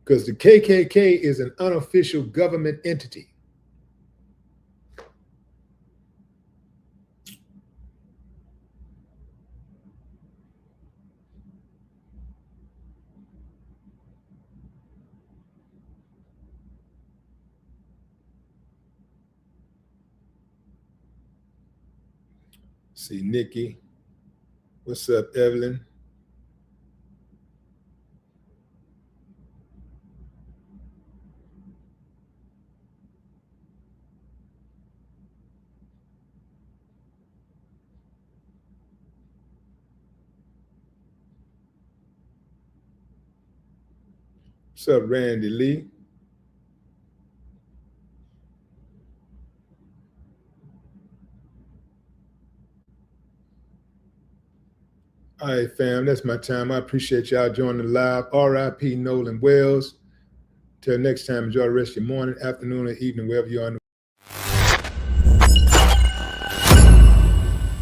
I: Because the KKK is an unofficial government entity. See, Nikki. What's up, Evelyn? What's up, Randy Lee? All right, fam, that's my time. I appreciate y'all joining the live. R.I.P. Nolan Wells. Till next time, enjoy the rest of your morning, afternoon, or evening, wherever you are.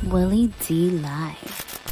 J: Willie D Live.